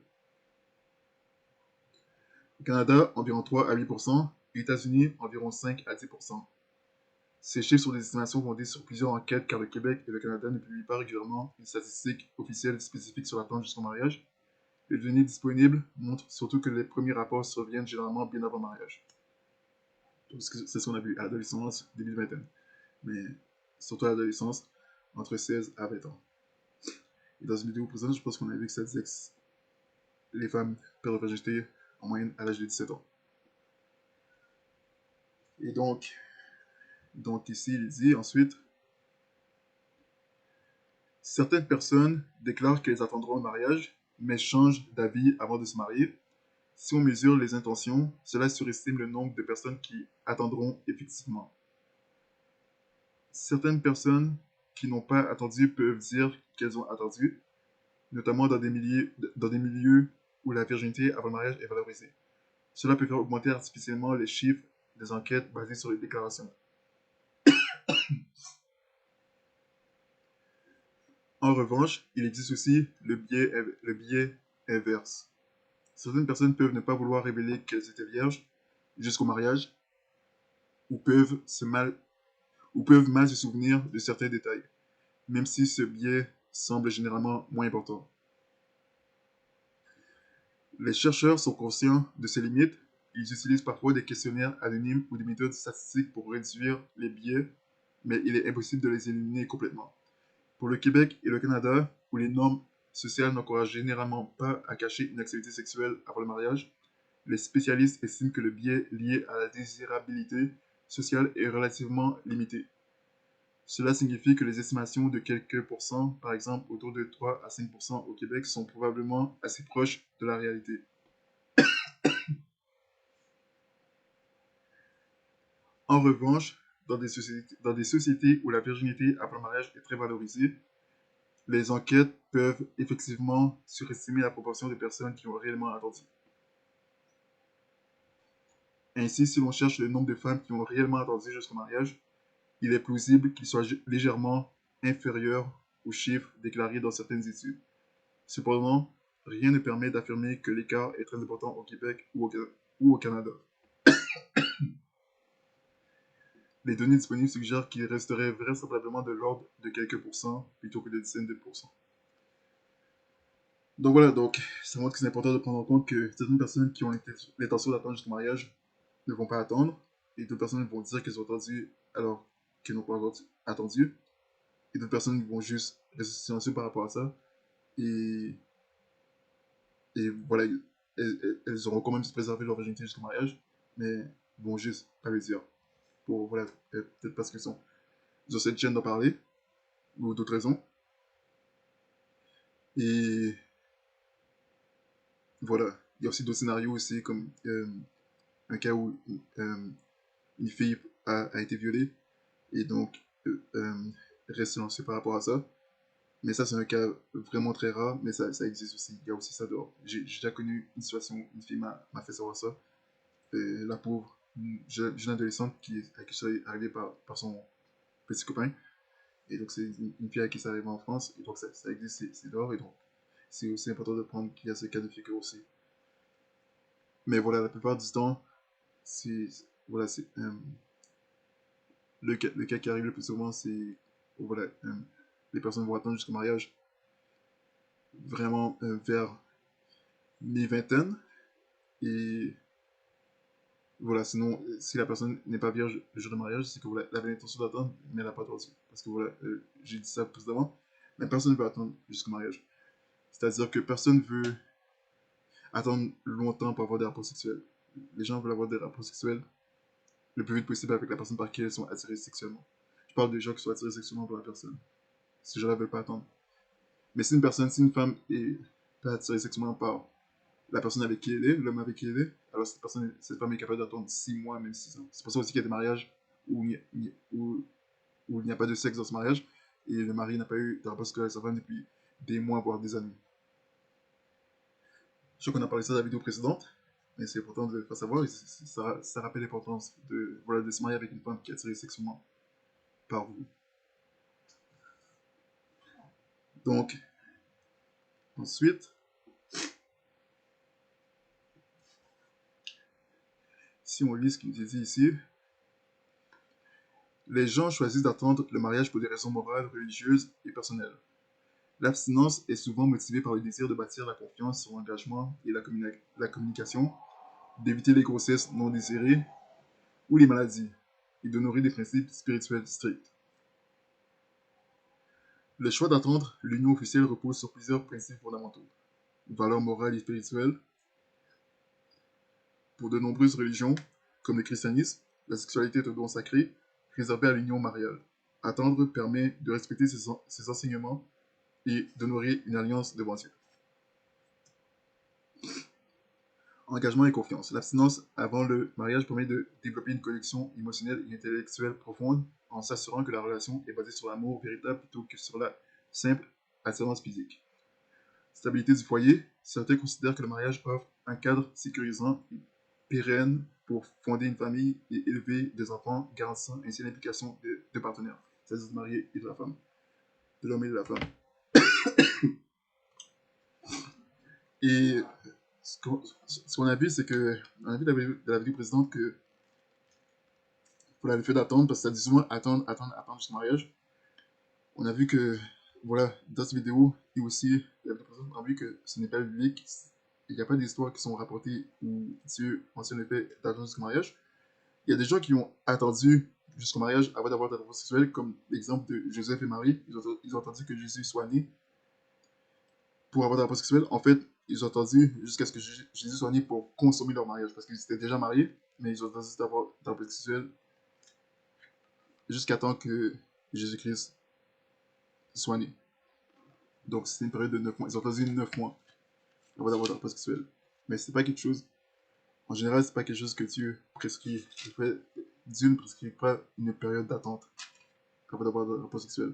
Au Canada, environ 3 à 8%, et aux États-Unis, environ 5 à 10%. Ces chiffres sont des estimations fondées sur plusieurs enquêtes car le Québec et le Canada ne publient pas régulièrement une statistique officielle spécifique sur l'attente jusqu'au mariage. Les données disponibles montrent surtout que les premiers rapports surviennent généralement bien avant le mariage. C'est ce qu'on a vu à l'adolescence, début de vingtaine. Mais surtout à l'adolescence, entre 16 à 20 ans. Et dans une vidéo précédente, je pense qu'on a vu que ça disait que les femmes perdent leur virginité en moyenne à l'âge de 17 ans. Et donc ici, il dit ensuite, certaines personnes déclarent qu'elles attendront le mariage, mais changent d'avis avant de se marier. Si on mesure les intentions, cela surestime le nombre de personnes qui attendront effectivement. Certaines personnes qui n'ont pas attendu peuvent dire qu'elles ont attendu, notamment dans des milieux où la virginité avant le mariage est valorisée. Cela peut faire augmenter artificiellement les chiffres des enquêtes basées sur les déclarations. En revanche, il existe aussi le biais inverse. Certaines personnes peuvent ne pas vouloir révéler qu'elles étaient vierges jusqu'au mariage ou peuvent mal se souvenir de certains détails, même si ce biais semble généralement moins important. Les chercheurs sont conscients de ces limites. Ils utilisent parfois des questionnaires anonymes ou des méthodes statistiques pour réduire les biais, mais il est impossible de les éliminer complètement. Pour le Québec et le Canada, où les normes sociales n'encouragent généralement pas à cacher une activité sexuelle avant le mariage, les spécialistes estiment que le biais lié à la désirabilité sociale est relativement limité. Cela signifie que les estimations de quelques pourcents, par exemple autour de 3 à 5% au Québec, sont probablement assez proches de la réalité. En revanche, dans des sociétés où la virginité après le mariage est très valorisée, les enquêtes peuvent effectivement surestimer la proportion de personnes qui ont réellement attendu. Ainsi, si l'on cherche le nombre de femmes qui ont réellement attendu jusqu'au mariage, il est plausible qu'il soit légèrement inférieur aux chiffres déclarés dans certaines études. Cependant, rien ne permet d'affirmer que l'écart est très important au Québec ou au Canada. Les données disponibles suggèrent qu'il resterait vraisemblablement de l'ordre de quelques pourcents plutôt que de dizaines de pourcents. Donc voilà, donc ça montre que c'est important de prendre en compte que certaines personnes qui ont l'intention d'attendre jusqu'au mariage ne vont pas attendre, et d'autres personnes vont dire qu'elles ont attendu alors qu'elles n'ont pas attendu, et d'autres personnes vont juste rester silencieuses par rapport à ça, et, et voilà, elles auront quand même préservé leur virginité jusqu'au mariage, mais vont juste pas le dire, pour voilà, peut-être parce ils ont cette gêne d'en parler, ou d'autres raisons, et voilà. Il y a aussi d'autres scénarios aussi, comme un cas où une fille a été violée et donc reste silencieux par rapport à ça. Mais ça, c'est un cas vraiment très rare, mais ça existe aussi. Il y a aussi ça dehors. J'ai déjà connu une situation où une fille m'a fait savoir ça. La pauvre, une jeune adolescente à qui ça est arrivé par son petit copain. Et donc, c'est une fille à qui ça arrive en France. Et donc, ça existe, c'est dehors. Et donc, c'est aussi important de prendre qu'il y a ce cas de figure aussi. Mais voilà, la plupart du temps, c'est voilà, c'est le cas qui arrive le plus souvent, c'est voilà, les personnes vont attendre jusqu'au mariage vraiment vers mes vingtaines. Et voilà, sinon, si la personne n'est pas vierge le jour du mariage, c'est que voilà, elle avait l'intention d'attendre, mais elle n'a pas attendu. Parce que voilà, j'ai dit ça précédemment, mais personne ne veut attendre jusqu'au mariage. C'est-à-dire que personne veut attendre longtemps pour avoir des rapports sexuels. Les gens veulent avoir des rapports sexuels le plus vite possible avec la personne par qui elles sont attirées sexuellement. Je parle des gens qui sont attirés sexuellement par la personne. Ces gens-là veulent pas attendre. Mais si une femme est pas attirée sexuellement par la personne avec qui elle est, l'homme avec qui elle est, alors cette femme est capable d'attendre 6 mois, même 6 ans. C'est pour ça aussi qu'il y a des mariages où il n'y a pas de sexe dans ce mariage, et le mari n'a pas eu de rapport sexuel avec sa femme depuis des mois, voire des années. Je sais qu'on a parlé de ça dans la vidéo précédente, mais c'est important de le faire savoir, et ça rappelle l'importance de se marier avec une femme qui est attirée sexuellement par vous. Donc, ensuite, si on lit ce qu'il nous est dit ici, les gens choisissent d'attendre le mariage pour des raisons morales, religieuses et personnelles. L'abstinence est souvent motivée par le désir de bâtir la confiance sur l'engagement et la communication, d'éviter les grossesses non désirées ou les maladies, et d'honorer des principes spirituels stricts. Le choix d'attendre l'union officielle repose sur plusieurs principes fondamentaux. Valeurs morales et spirituelles. Pour de nombreuses religions, comme le christianisme, la sexualité est un don sacré, réservé à l'union mariale. Attendre permet de respecter ces enseignements et d'honorer une alliance devant Dieu. Engagement et confiance. L'abstinence avant le mariage permet de développer une connexion émotionnelle et intellectuelle profonde en s'assurant que la relation est basée sur l'amour véritable plutôt que sur la simple attirance physique. Stabilité du foyer. Certains considèrent que le mariage offre un cadre sécurisant et pérenne pour fonder une famille et élever des enfants, garantissant ainsi l'implication des deux partenaires, c'est-à-dire du mari et de la femme, de l'homme et de la femme. Et ce qu'on a vu, c'est que, on a vu de la vidéo précédente que pour le fait d'attendre, parce que ça dit souvent attendre jusqu'au mariage. On a vu que, voilà, dans cette vidéo et aussi la vidéo précédente, on a vu que ce n'est pas biblique. Il n'y a pas d'histoires qui sont rapportées où Dieu mentionne le fait d'attendre jusqu'au mariage. Il y a des gens qui ont attendu jusqu'au mariage avant d'avoir des rapports sexuels, comme l'exemple de Joseph et Marie. Ils ont attendu que Jésus soit né pour avoir des rapports sexuels. En fait, ils ont attendu jusqu'à ce que Jésus soit né pour consommer leur mariage, parce qu'ils étaient déjà mariés, mais ils ont attendu d'avoir des rapports sexuels jusqu'à temps que Jésus-Christ soit né. Donc c'était une période de 9 mois. Ils ont attendu 9 mois avant d'avoir des rapports sexuels. Mais c'est pas quelque chose, en général, c'est pas quelque chose que Dieu prescrit. Dieu ne prescrit pas une période d'attente avant d'avoir des rapports sexuels.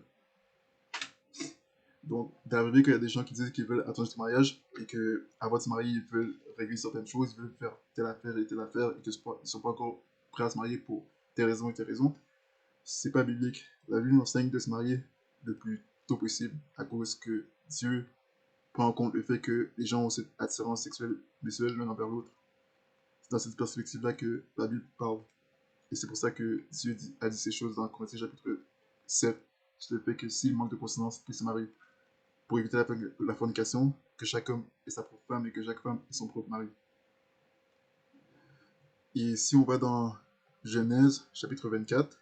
Donc, d'arriver qu'il y a des gens qui disent qu'ils veulent attendre ce mariage et qu'avant de se marier, ils veulent régler certaines choses, ils veulent faire telle affaire et qu'ils ne sont pas encore prêts à se marier pour telle raison et telle raison, c'est pas biblique. La Bible nous enseigne de se marier le plus tôt possible à cause que Dieu prend en compte le fait que les gens ont cette attirance sexuelle mutuelle l'un envers l'autre. C'est dans cette perspective-là que la Bible parle. Et c'est pour ça que Dieu a dit ces choses dans Corinthiens chapitre 7, sur le fait que s'il manque de conscience, il peut se marier. Pour éviter la fornication, que chaque homme ait sa propre femme et que chaque femme ait son propre mari. Et si on va dans Genèse chapitre 24,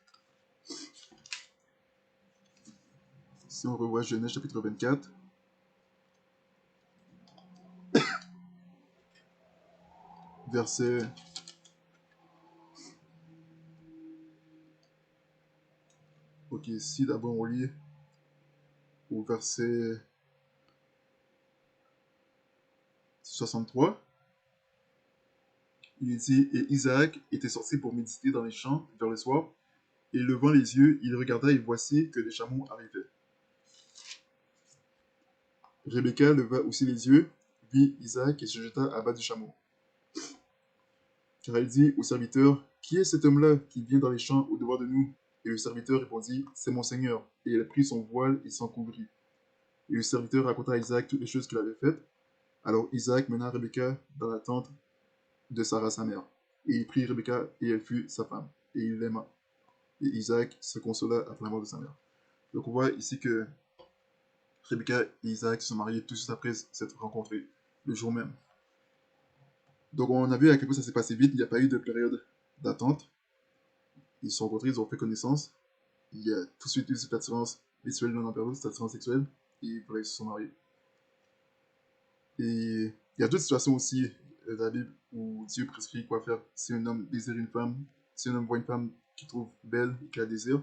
si on revoit Genèse chapitre 24, verset... Ok, si d'abord on lit au verset 63, il dit « Et Isaac était sorti pour méditer dans les champs vers le soir, et levant les yeux, il regarda et voici que des chameaux arrivaient. Rebecca leva aussi les yeux, vit Isaac et se jeta à bas du chameau. Car elle dit au serviteur, qui est cet homme-là qui vient dans les champs au-devant de nous? Et le serviteur répondit, c'est mon Seigneur. Et elle prit son voile et s'en couvrit. Et le serviteur raconta à Isaac toutes les choses qu'il avait faites. Alors Isaac mena Rebecca dans la tente de Sarah sa mère. Et il prit Rebecca et elle fut sa femme. Et il l'aima. Et Isaac se consola après la mort de sa mère. Donc on voit ici que Rebecca et Isaac se sont mariés tout de suite après s'être rencontrés, le jour même. Donc on a vu à quel point ça s'est passé vite, il n'y a pas eu de période d'attente. Ils se sont rencontrés, ils ont fait connaissance. Il y a tout de suite eu cette attirance visuelle l'un envers l'autre, cette attirance sexuelle, et voilà, ils se sont mariés. Et il y a d'autres situations aussi dans la Bible où Dieu prescrit quoi faire. Si un homme désire une femme, si un homme voit une femme qu'il trouve belle et qu'il la désire,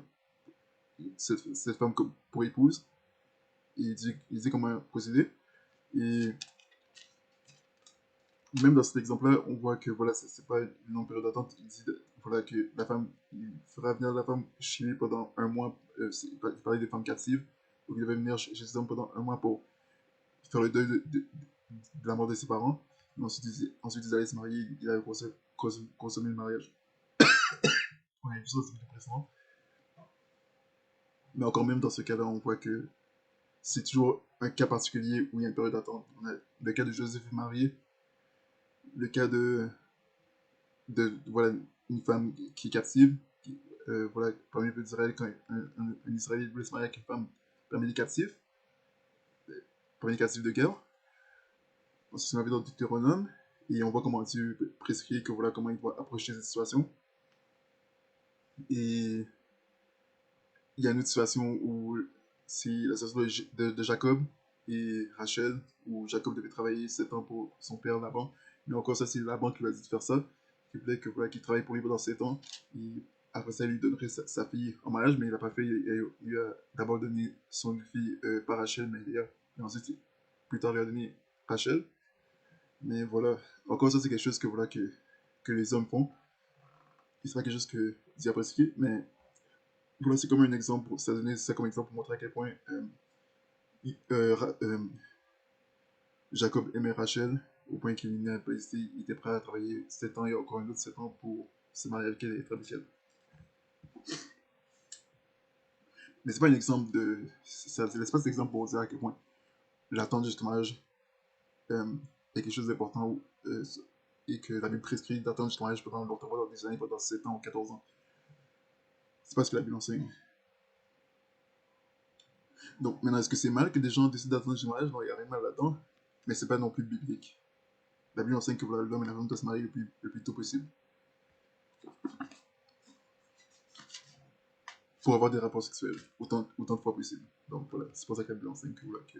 cette femme pour épouse, il dit comment procéder. Et même dans cet exemple-là, on voit que voilà, c'est pas une longue période d'attente. Il dit voilà, que la femme, il fera venir la femme chez lui pendant un mois. Il parlait des femmes captives. Donc il devait venir chez cet homme pendant un mois pour faire le deuil de la mort de ses parents. Mais ensuite, ils allaient se marier. Il avait consommé le mariage. Ouais, ça, c'est intéressant. Mais encore même dans ce cas-là, on voit que c'est toujours un cas particulier où il y a une période d'attente. On a le cas de Joseph et Marie, le cas voilà, une femme qui est captive, voilà, parmi les peuples d'Israël, quand un Israélite voulait se marier avec une femme parmi les captifs de guerre, on se met dans Deutéronome, et on voit comment Dieu prescrit que voilà comment il doit approcher cette situation. Et il y a une autre situation où c'est la situation de Jacob et Rachel, où Jacob devait travailler 7 ans pour son père Laban. Mais encore ça, c'est Laban qui lui a dit de faire ça, qui voulait que, voilà, qu'il travaille pour lui pendant 7 ans. Et après ça, il lui donnerait sa fille en mariage, mais il n'a pas fait. Il a d'abord donné son fille par Rachel, mais et ensuite, plus tard, il a donné Rachel. Mais voilà, encore ça, c'est quelque chose voilà, que les hommes font. Et c'est pas quelque chose que Dieu a prescrit, mais voilà, c'est comme un exemple, ça donnait ça comme exemple pour montrer à quel point il- euh, Jacob aimait Rachel, au point qu'il n'a pas hésité, il était prêt à travailler 7 ans et encore un autre 7 ans pour se marier avec elle et être avec elle. Mais c'est pas un exemple de. Ça laisse pas cet exemple pour dire à quel point l'attente du mariage est quelque chose d'important et que la Bible prescrit d'attendre du mariage pendant longtemps, pendant des années, pendant 7 ans ou 14 ans. C'est pas ce que la Bible enseigne. Donc maintenant, est-ce que c'est mal que des gens décident d'attendre du mariage? Non, il n'y a rien de mal là-dedans, mais c'est pas non plus biblique. La Bible enseigne que voilà, l'homme et la femme doivent se marier le plus tôt possible pour avoir des rapports sexuels autant de fois possible. Donc voilà, c'est pour ça que la Bible enseigne que, voilà, que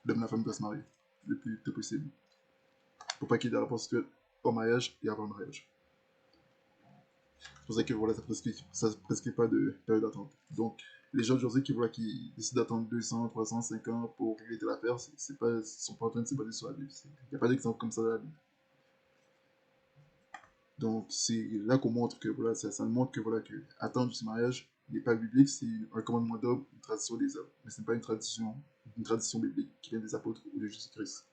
l'homme et la femme doivent se marier le plus tôt possible pour pas qu'il y ait des rapports sexuels au mariage et avant le mariage. C'est pour ça que voilà, ça prescrit pas de période d'attente. Donc les gens aujourd'hui qui décident d'attendre 200, 300, 5 ans pour régler telle affaire, ils sont pas en train de se baser sur la Bible. Il n'y a pas d'exemple comme ça dans la Bible. Donc c'est là qu'on montre que voilà, ça montre que voilà que attendre du mariage n'est pas biblique, c'est un commandement d'homme, une tradition des hommes, mais ce n'est pas une tradition biblique qui vient des apôtres ou de Jésus-Christ.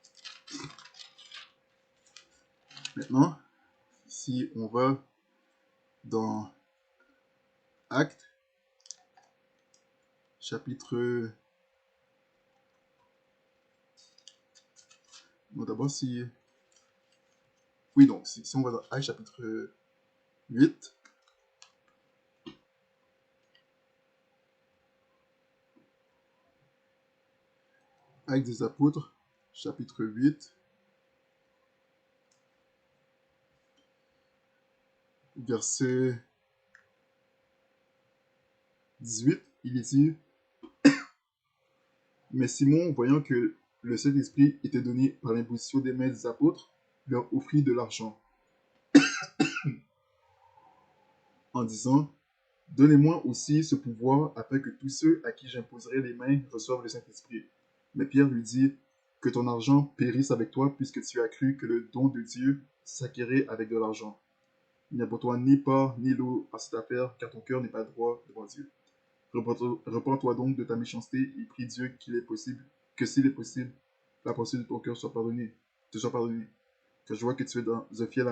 Maintenant, si on va dans Actes, chapitre. Bon, d'abord, si. Oui, donc, si on va dans Actes, chapitre 8, Actes des apôtres, chapitre 8, verset 18, il est dit: Mais Simon, voyant que le Saint-Esprit était donné par l'imposition des mains des apôtres, leur offrit de l'argent, en disant: Donnez-moi aussi ce pouvoir afin que tous ceux à qui j'imposerai les mains reçoivent le Saint-Esprit. Mais Pierre lui dit: Que ton argent périsse avec toi, puisque tu as cru que le don de Dieu s'acquérait avec de l'argent. Il n'y a pour toi ni part ni lot à cette affaire, car ton cœur n'est pas droit devant Dieu. Repends-toi donc de ta méchanceté et prie Dieu que s'il est possible, la pensée de ton cœur te soit pardonnée. Car je vois que tu es dans un fiel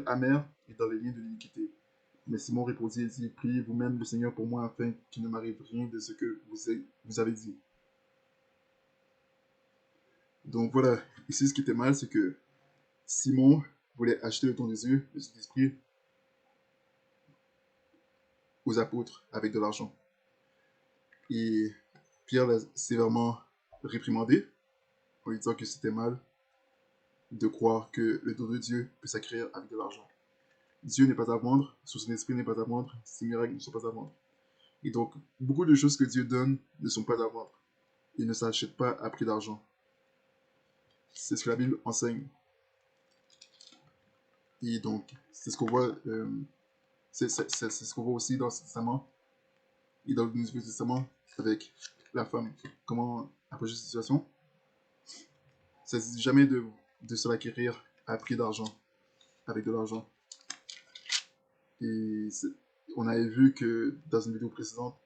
amer et dans les liens de l'iniquité. Mais Simon répondit et dit: Priez vous-même le Seigneur pour moi afin qu'il ne m'arrive rien de ce que vous avez dit. Donc voilà, ici ce qui était mal, c'est que Simon voulait acheter le don de Dieu, le Saint-Esprit, aux apôtres avec de l'argent. Et Pierre l'a sévèrement réprimandé en lui disant que c'était mal de croire que le don de Dieu peut s'acquérir avec de l'argent. Dieu n'est pas à vendre, son esprit n'est pas à vendre, ses miracles ne sont pas à vendre. Et donc, beaucoup de choses que Dieu donne ne sont pas à vendre. Ils ne s'achètent pas à prix d'argent. C'est ce que la Bible enseigne. Et donc, c'est ce qu'on voit, c'est ce qu'on voit aussi dans l'Ancien Testament et dans le Nouveau Testament avec la femme. Comment approcher cette situation. Ça ne dit jamais de se l'acquérir à prix d'argent, avec de l'argent. Et on avait vu que dans une vidéo précédente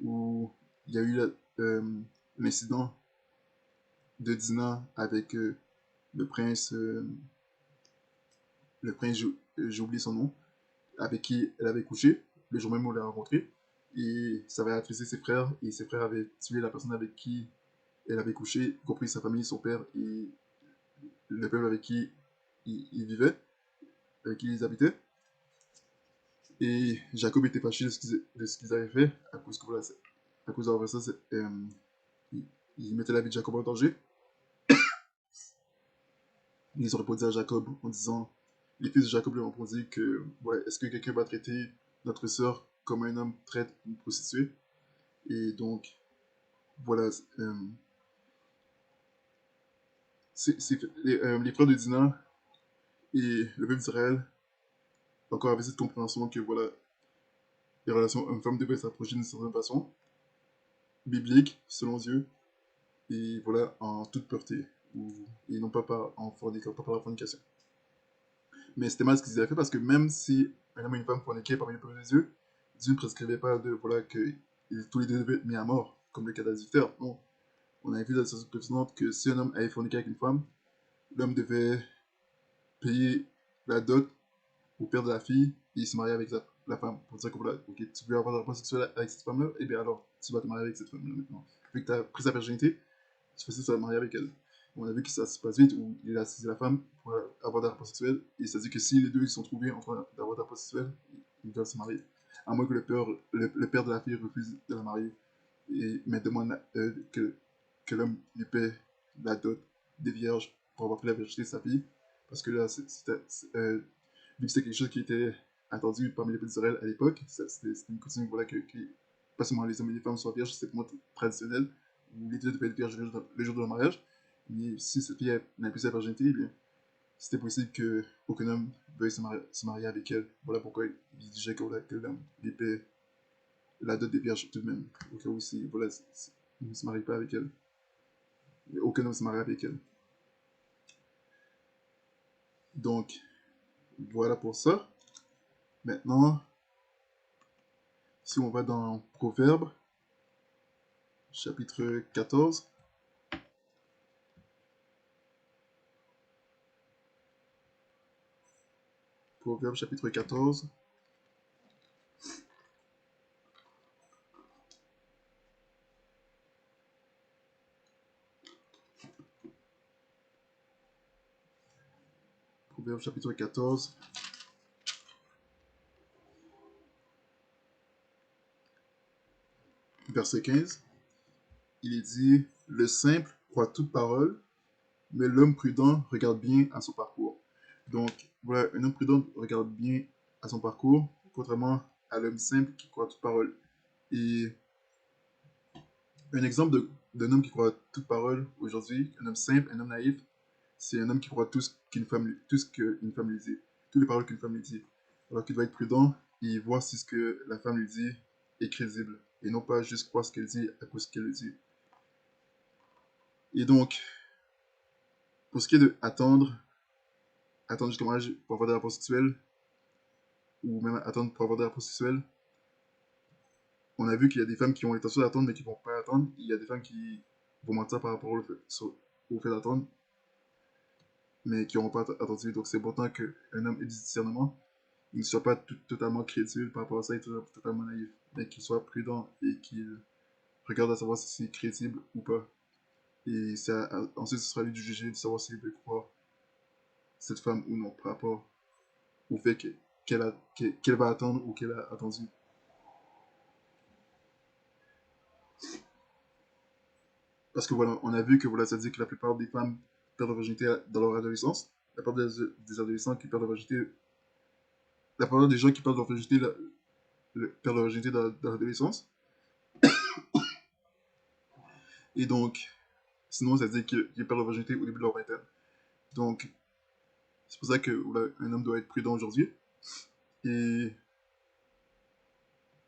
où il y a eu l'incident de Dina avec le prince, j'ai oublié son nom, avec qui elle avait couché, le jour même où on l'a rencontré. Et ça avait attristé ses frères, et ses frères avaient tué la personne avec qui elle avait couché, y compris sa famille, son père et le peuple avec qui ils vivaient, avec qui ils habitaient. Et Jacob était fâché de ce qu'ils avaient fait, à cause que voilà, à cause d'avoir fait ça, il, il mettait la vie de Jacob en danger. Ils ont répondu à Jacob en disant, les fils de Jacob lui ont répondu que, ouais, est-ce que quelqu'un va traiter notre sœur comme un homme traite une prostituée? Et donc, voilà, les frères de Dina et le peuple d'Israël encore avaient cette compréhension que, voilà, les relations hommes-femmes devaient s'approcher d'une certaine façon, biblique, selon Dieu, et voilà, en toute pureté, et non pas pas par la fornication. Mais c'était mal ce qu'ils avaient fait parce que même si un homme et une femme forniquaient parmi le peuple de Dieu, Dieu ne prescrivait pas de, voilà, que tous les deux devaient être mis à mort, comme le cas d'Azifter. Non. On avait vu dans la situation précédente que si un homme avait forniqué avec une femme, l'homme devait payer la dot au père de la fille et se marier avec la femme. Pour dire que voilà, ok, tu veux avoir des rapports sexuels avec cette femme-là, et bien alors, tu vas te marier avec cette femme-là maintenant. Vu que tu as pris sa virginité, tu fais ça, tu vas te marier avec elle. On a vu que ça se passe vite, où il a saisi la femme pour avoir des rapports sexuels, et ça dit que si les deux ils sont trouvés en train d'avoir des rapports sexuels, ils doivent se marier. À moins que le père de la fille refuse de la marier, mais demande que l'homme lui paie la dot des vierges pour avoir pris la virginité de sa fille. Parce que là, vu que c'était quelque chose qui était attendu parmi les petits Israël à l'époque, c'était une coutume voilà, que pas seulement les hommes et les femmes soient vierges, c'était pour moi traditionnel, où les deux devaient être vierges le jour de leur mariage. Mais si cette fille n'a plus sa virginité, eh bien, c'était possible qu'aucun homme veuille se marier avec elle. Voilà pourquoi il disait que, voilà, que l'homme lui paie la dot des vierges tout de même. Au cas où voilà, il ne se marie pas avec elle. Aucun homme ne se marie avec elle. Donc, voilà pour ça. Maintenant, si on va dans Proverbes, chapitre 14. Proverbes, chapitre 14. Proverbes, chapitre 14. Verset 15. Il est dit, le simple croit toute parole, mais l'homme prudent regarde bien à son parcours. Donc, voilà, un homme prudent regarde bien à son parcours, contrairement à l'homme simple qui croit toute parole. Et un exemple d'un homme qui croit toute parole aujourd'hui, un homme simple, un homme naïf, c'est un homme qui croit tout ce qu'une femme lui dit, toutes les paroles qu'une femme lui dit. Alors qu'il doit être prudent et voir si ce que la femme lui dit est crédible, et non pas juste croire ce qu'elle dit à cause qu'elle le dit. Et donc, pour ce qui est de attendre jusqu'au mariage pour avoir des rapports sexuels, ou même attendre pour avoir des rapports sexuels, on a vu qu'il y a des femmes qui ont l'intention d'attendre mais qui ne vont pas attendre. Il y a des femmes qui vont mentir par rapport au fait d'attendre, mais qui n'auront pas attendu. Donc c'est important qu'un homme ait du discernement, il ne soit pas totalement crédible par rapport à ça, et totalement naïf, mais qu'il soit prudent et qu'il regarde à savoir si c'est crédible ou pas. Et ensuite, ce sera lui de juger, de savoir s'il veut croire cette femme ou non, par rapport au fait qu'elle va attendre ou qu'elle a attendu. Parce que voilà, on a vu que voilà, ça dit que la plupart des femmes perdent leur virginité dans leur adolescence. La plupart des adolescents qui perdent leur virginité, la plupart des gens qui perdent leur virginité, perdent leur virginité dans l'adolescence. Et donc, sinon, ça dit qu'ils perdent leur virginité au début de leur vingtaine. Donc, c'est pour ça que voilà, un homme doit être prudent aujourd'hui. Et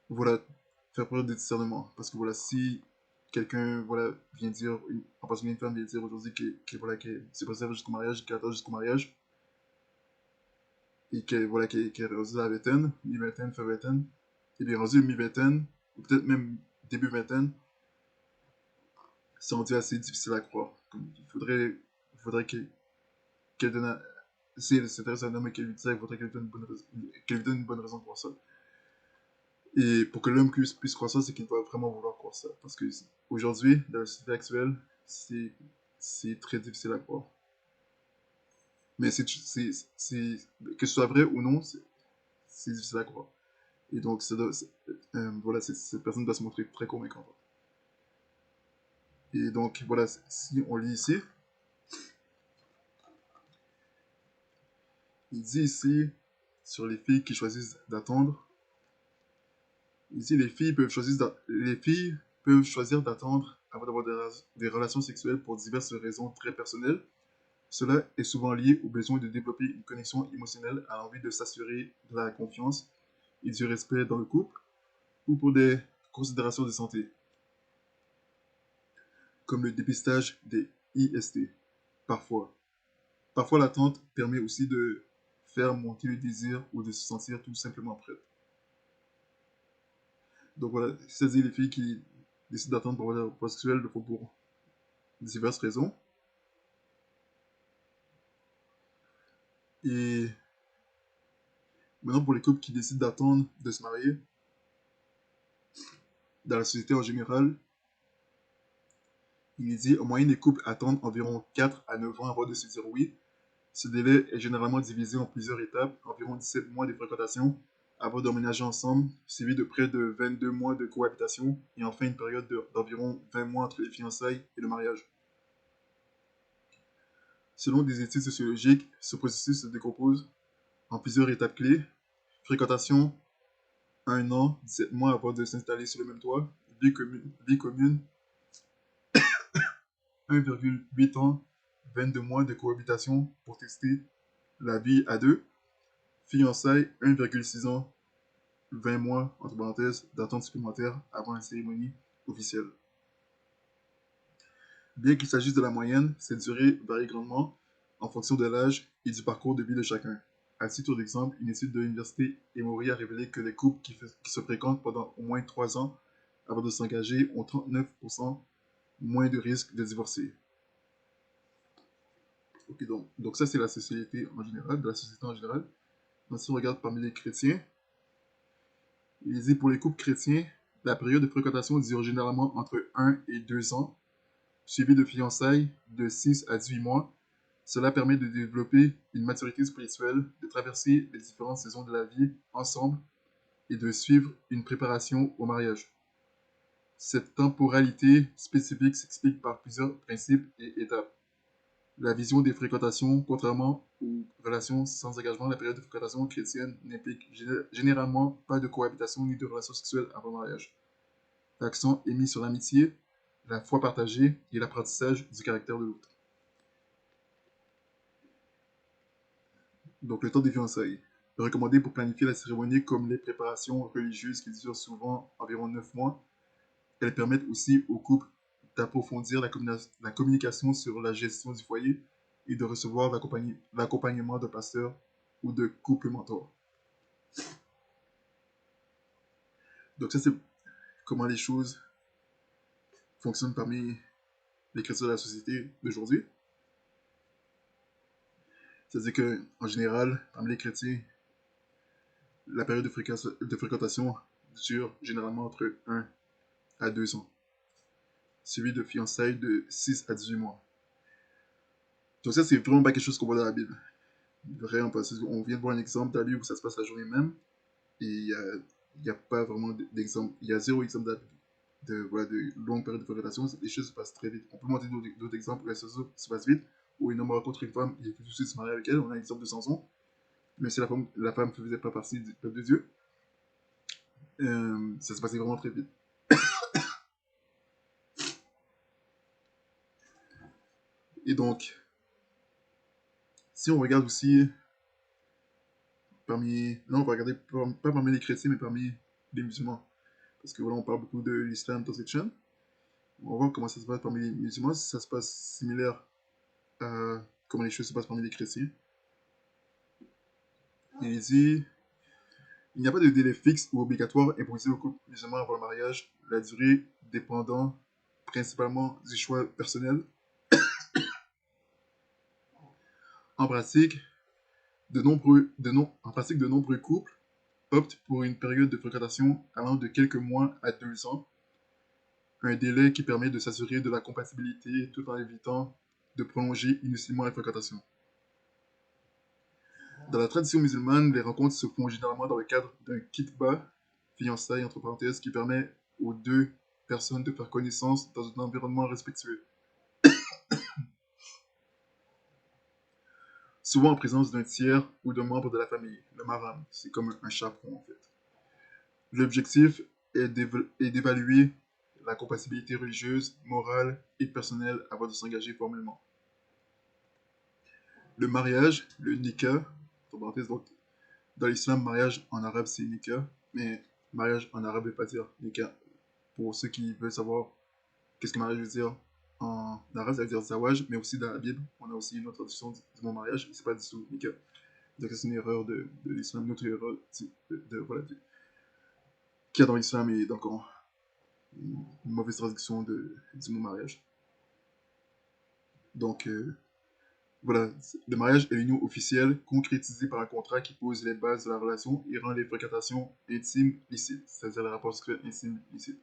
voilà, faire preuve de discernement. Parce que voilà, si quelqu'un voilà, vient dire, en particulier une femme vient dire aujourd'hui voilà, qu'elle se préserve jusqu'au mariage, qu'elle attend jusqu'au mariage, et voilà, qu'elle est rendue à la vingtaine, mi-vingtaine, fin vingtaine, et bien rendue mi-vingtaine, ou peut-être même début vingtaine, c'est rendu assez difficile à croire. Comme, il faudrait qu'elle donne si elle s'intéresse à un homme et qu'elle lui dit ça, il faudrait qu'elle lui donne une bonne raison pour ça. Et pour que l'homme puisse croire ça, c'est qu'il doit vraiment vouloir croire ça. Parce que aujourd'hui, dans la société actuelle, c'est très difficile à croire. Mais que ce soit vrai ou non, c'est difficile à croire. Et donc, voilà, cette personne doit se montrer très convaincante. Et donc, voilà, si on lit ici, il dit ici, sur les filles qui choisissent d'attendre, ici, les filles peuvent choisir d'attendre avant d'avoir des relations sexuelles pour diverses raisons très personnelles. Cela est souvent lié au besoin de développer une connexion émotionnelle, à l'envie de s'assurer de la confiance et du respect dans le couple, ou pour des considérations de santé, comme le dépistage des IST. Parfois. Parfois, l'attente permet aussi de faire monter le désir ou de se sentir tout simplement prête. Donc voilà, c'est-à-dire les filles qui décident d'attendre pour avoir des rapports sexuels le font pour diverses raisons. Et maintenant, pour les couples qui décident d'attendre de se marier, dans la société en général, il est dit en moyenne les couples attendent environ 4 à 9 ans avant de se dire oui. Ce délai est généralement divisé en plusieurs étapes, environ 17 mois de fréquentation avant d'emménager ensemble, suivi de près de 22 mois de cohabitation, et enfin une période d'environ 20 mois entre les fiançailles et le mariage. Selon des études sociologiques, ce processus se décompose en plusieurs étapes clés. Fréquentation, 1 an, 17 mois avant de s'installer sur le même toit. Vie commune 1,8 ans, 22 mois de cohabitation pour tester la vie à deux. Fiançailles, 1,6 ans, 20 mois, entre parenthèses, d'attente supplémentaire avant la cérémonie officielle. Bien qu'il s'agisse de la moyenne, cette durée varie grandement en fonction de l'âge et du parcours de vie de chacun. À titre d'exemple, une étude de l'université Emory a révélé que les couples qui se fréquentent pendant au moins 3 ans avant de s'engager ont 39% moins de risques de divorcer. Ok, donc ça c'est la société en général, de la société en général. Donc si on regarde parmi les chrétiens, il dit pour les couples chrétiens, la période de fréquentation dure généralement entre 1 et 2 ans, suivi de fiançailles de 6 à 18 mois. Cela permet de développer une maturité spirituelle, de traverser les différentes saisons de la vie ensemble et de suivre une préparation au mariage. Cette temporalité spécifique s'explique par plusieurs principes et étapes. La vision des fréquentations, contrairement aux relations sans engagement, la période de fréquentation chrétienne n'implique généralement pas de cohabitation ni de relations sexuelles avant le mariage. L'accent est mis sur l'amitié, la foi partagée et l'apprentissage du caractère de l'autre. Donc le temps des fiançailles. Recommandé pour planifier la cérémonie comme les préparations religieuses qui durent souvent environ 9 mois. Elles permettent aussi au couple d'approfondir la communication sur la gestion du foyer et de recevoir l'accompagnement de pasteur ou de couple mentor. Donc ça, c'est comment les choses fonctionnent parmi les chrétiens de la société d'aujourd'hui. C'est-à-dire qu'en général, parmi les chrétiens, la période de fréquentation dure généralement entre 1 à 2 ans, suivi de fiançailles de 6 à 18 mois. Donc ça, c'est vraiment pas quelque chose qu'on voit dans la Bible. Vraiment, parce qu'on vient de voir un exemple dans la Bible où ça se passe la journée même, et il n'y a pas vraiment d'exemple. Il y a zéro exemple voilà, de longue période de fréquentation. Les choses se passent très vite. On peut monter d'autres exemples où les choses se passent vite, où un homme rencontre une femme, il est tout de suite se marier avec elle. On a l'exemple de Samson, même si la femme ne faisait pas partie du peuple de Dieu. Ça se passait vraiment très vite. Et donc, si on regarde aussi non, on va regarder pas parmi les chrétiens, mais parmi les musulmans. Parce que voilà, on parle beaucoup de l'islam dans cette chaîne. On va voir comment ça se passe parmi les musulmans, si ça se passe similaire à comment les choses se passent parmi les chrétiens. Il dit il n'y a pas de délai fixe ou obligatoire imposé au couple musulman avant le mariage, la durée dépendant principalement du choix personnel. En pratique, de nombreux couples optent pour une période de fréquentation allant de quelques mois à 2 ans, un délai qui permet de s'assurer de la compatibilité tout en évitant de prolonger inutilement la fréquentation. Dans la tradition musulmane, les rencontres se font généralement dans le cadre d'un kitba, fiançailles entre parenthèses, qui permet aux deux personnes de faire connaissance dans un environnement respectueux, souvent en présence d'un tiers ou d'un membre de la famille, le maram. C'est comme un chaperon en fait. L'objectif est d'évaluer la compatibilité religieuse, morale et personnelle avant de s'engager formellement. Le mariage, le nikah, entre parenthèses, donc dans l'islam, mariage en arabe c'est nikah, mais mariage en arabe ne veut pas dire nikah. Pour ceux qui veulent savoir qu'est-ce que mariage veut dire en arabe, ça veut dire zawaj, mais aussi dans la Bible, on a aussi une autre traduction du mot mariage, c'est pas du tout nikah. Donc c'est une erreur de l'islam, une autre erreur voilà, qu'il y a dans l'islam et donc une mauvaise traduction du mot mariage. Donc voilà, le mariage est l'union officielle concrétisée par un contrat qui pose les bases de la relation et rend les fréquentations intimes licites, c'est-à-dire les rapports sexuels intimes licites.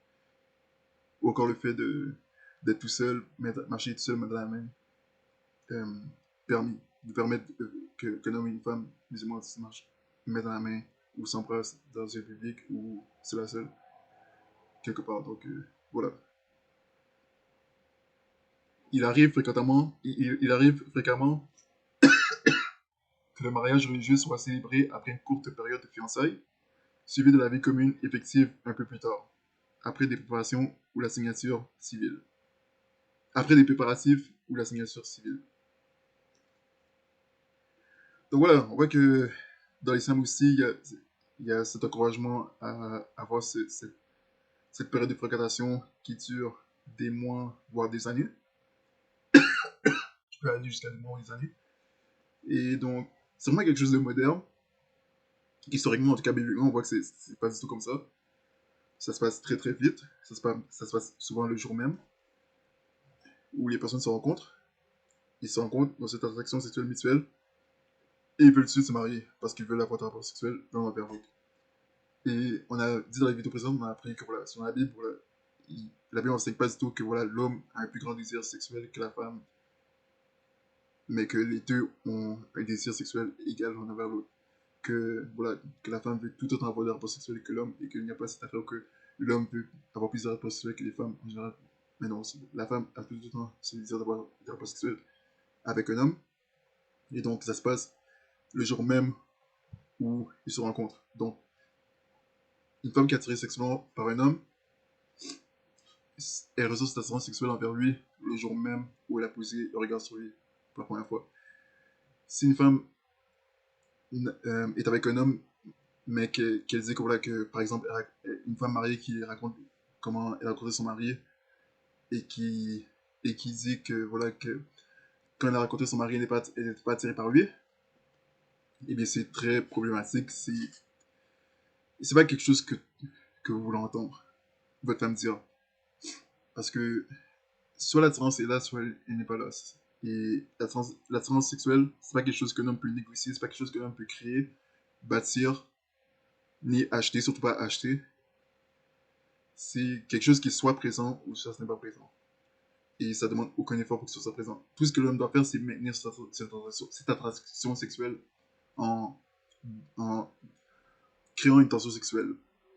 Ou encore le fait d'être tout seul, marcher tout seul, main dans la main, euh, permis, de permettre qu'un homme et une femme musulmans se marchent main dans la main ou s'embrassent dans un public ou seul à seul, quelque part. Donc voilà. Il arrive fréquemment que le mariage religieux soit célébré après une courte période de fiançailles, suivi de la vie commune effective un peu plus tard, après des préparations ou la signature civile. Après des préparatifs ou la signature civile. Donc voilà, on voit que dans l'islam aussi, il y a cet encouragement à avoir cette période de fréquentation qui dure des mois, voire des années, qui peut aller jusqu'à des mois ou des années. Et donc, c'est vraiment quelque chose de moderne. Historiquement, en tout cas, bibliquement, on voit que c'est pas du tout comme ça. Ça se passe très très vite. Ça se passe souvent le jour même, où les personnes se rencontrent. Ils se rencontrent dans cette attraction sexuelle mutuelle et ils veulent tout de suite se marier parce qu'ils veulent avoir un rapport sexuel l'un envers l'autre. Et on a dit dans la vidéo précédente, on a appris que voilà, sur la Bible, voilà, la Bible n'enseigne pas du tout que voilà, l'homme a un plus grand désir sexuel que la femme, mais que les deux ont un désir sexuel égal l'un envers l'autre. Que, voilà, que la femme veut tout autant avoir des rapports sexuels que l'homme et qu'il n'y a pas cette affaire que l'homme veut avoir plus de rapports sexuels que les femmes en général. Mais non, la femme a tout autant ce désir d'avoir des rapports sexuels avec un homme. Et donc, ça se passe le jour même où ils se rencontrent. Donc, une femme qui est attirée sexuellement par un homme, elle ressent cette attirance sexuelle envers lui le jour même où elle a posé le regard sur lui pour la première fois. Si une femme est avec un homme, mais qu'elle dit que, voilà, que, par exemple, une femme mariée qui raconte comment elle a rencontré son mari et qui dit que, voilà, que quand elle a rencontré son mari, elle n'était pas attirée par lui, eh bien, c'est très problématique. C'est pas quelque chose que vous voulez entendre, votre femme dire. Parce que soit l'attirance est là, soit elle n'est pas là. Et l'attirance sexuelle, c'est pas quelque chose qu'un homme peut négocier, c'est pas quelque chose qu'un homme peut créer, bâtir, ni acheter, surtout pas acheter. C'est quelque chose qui est soit présent ou soit ce n'est pas présent. Et ça demande aucun effort pour que ce soit présent. Tout ce que l'homme doit faire, c'est maintenir cette attraction sexuelle en, en créant une tension sexuelle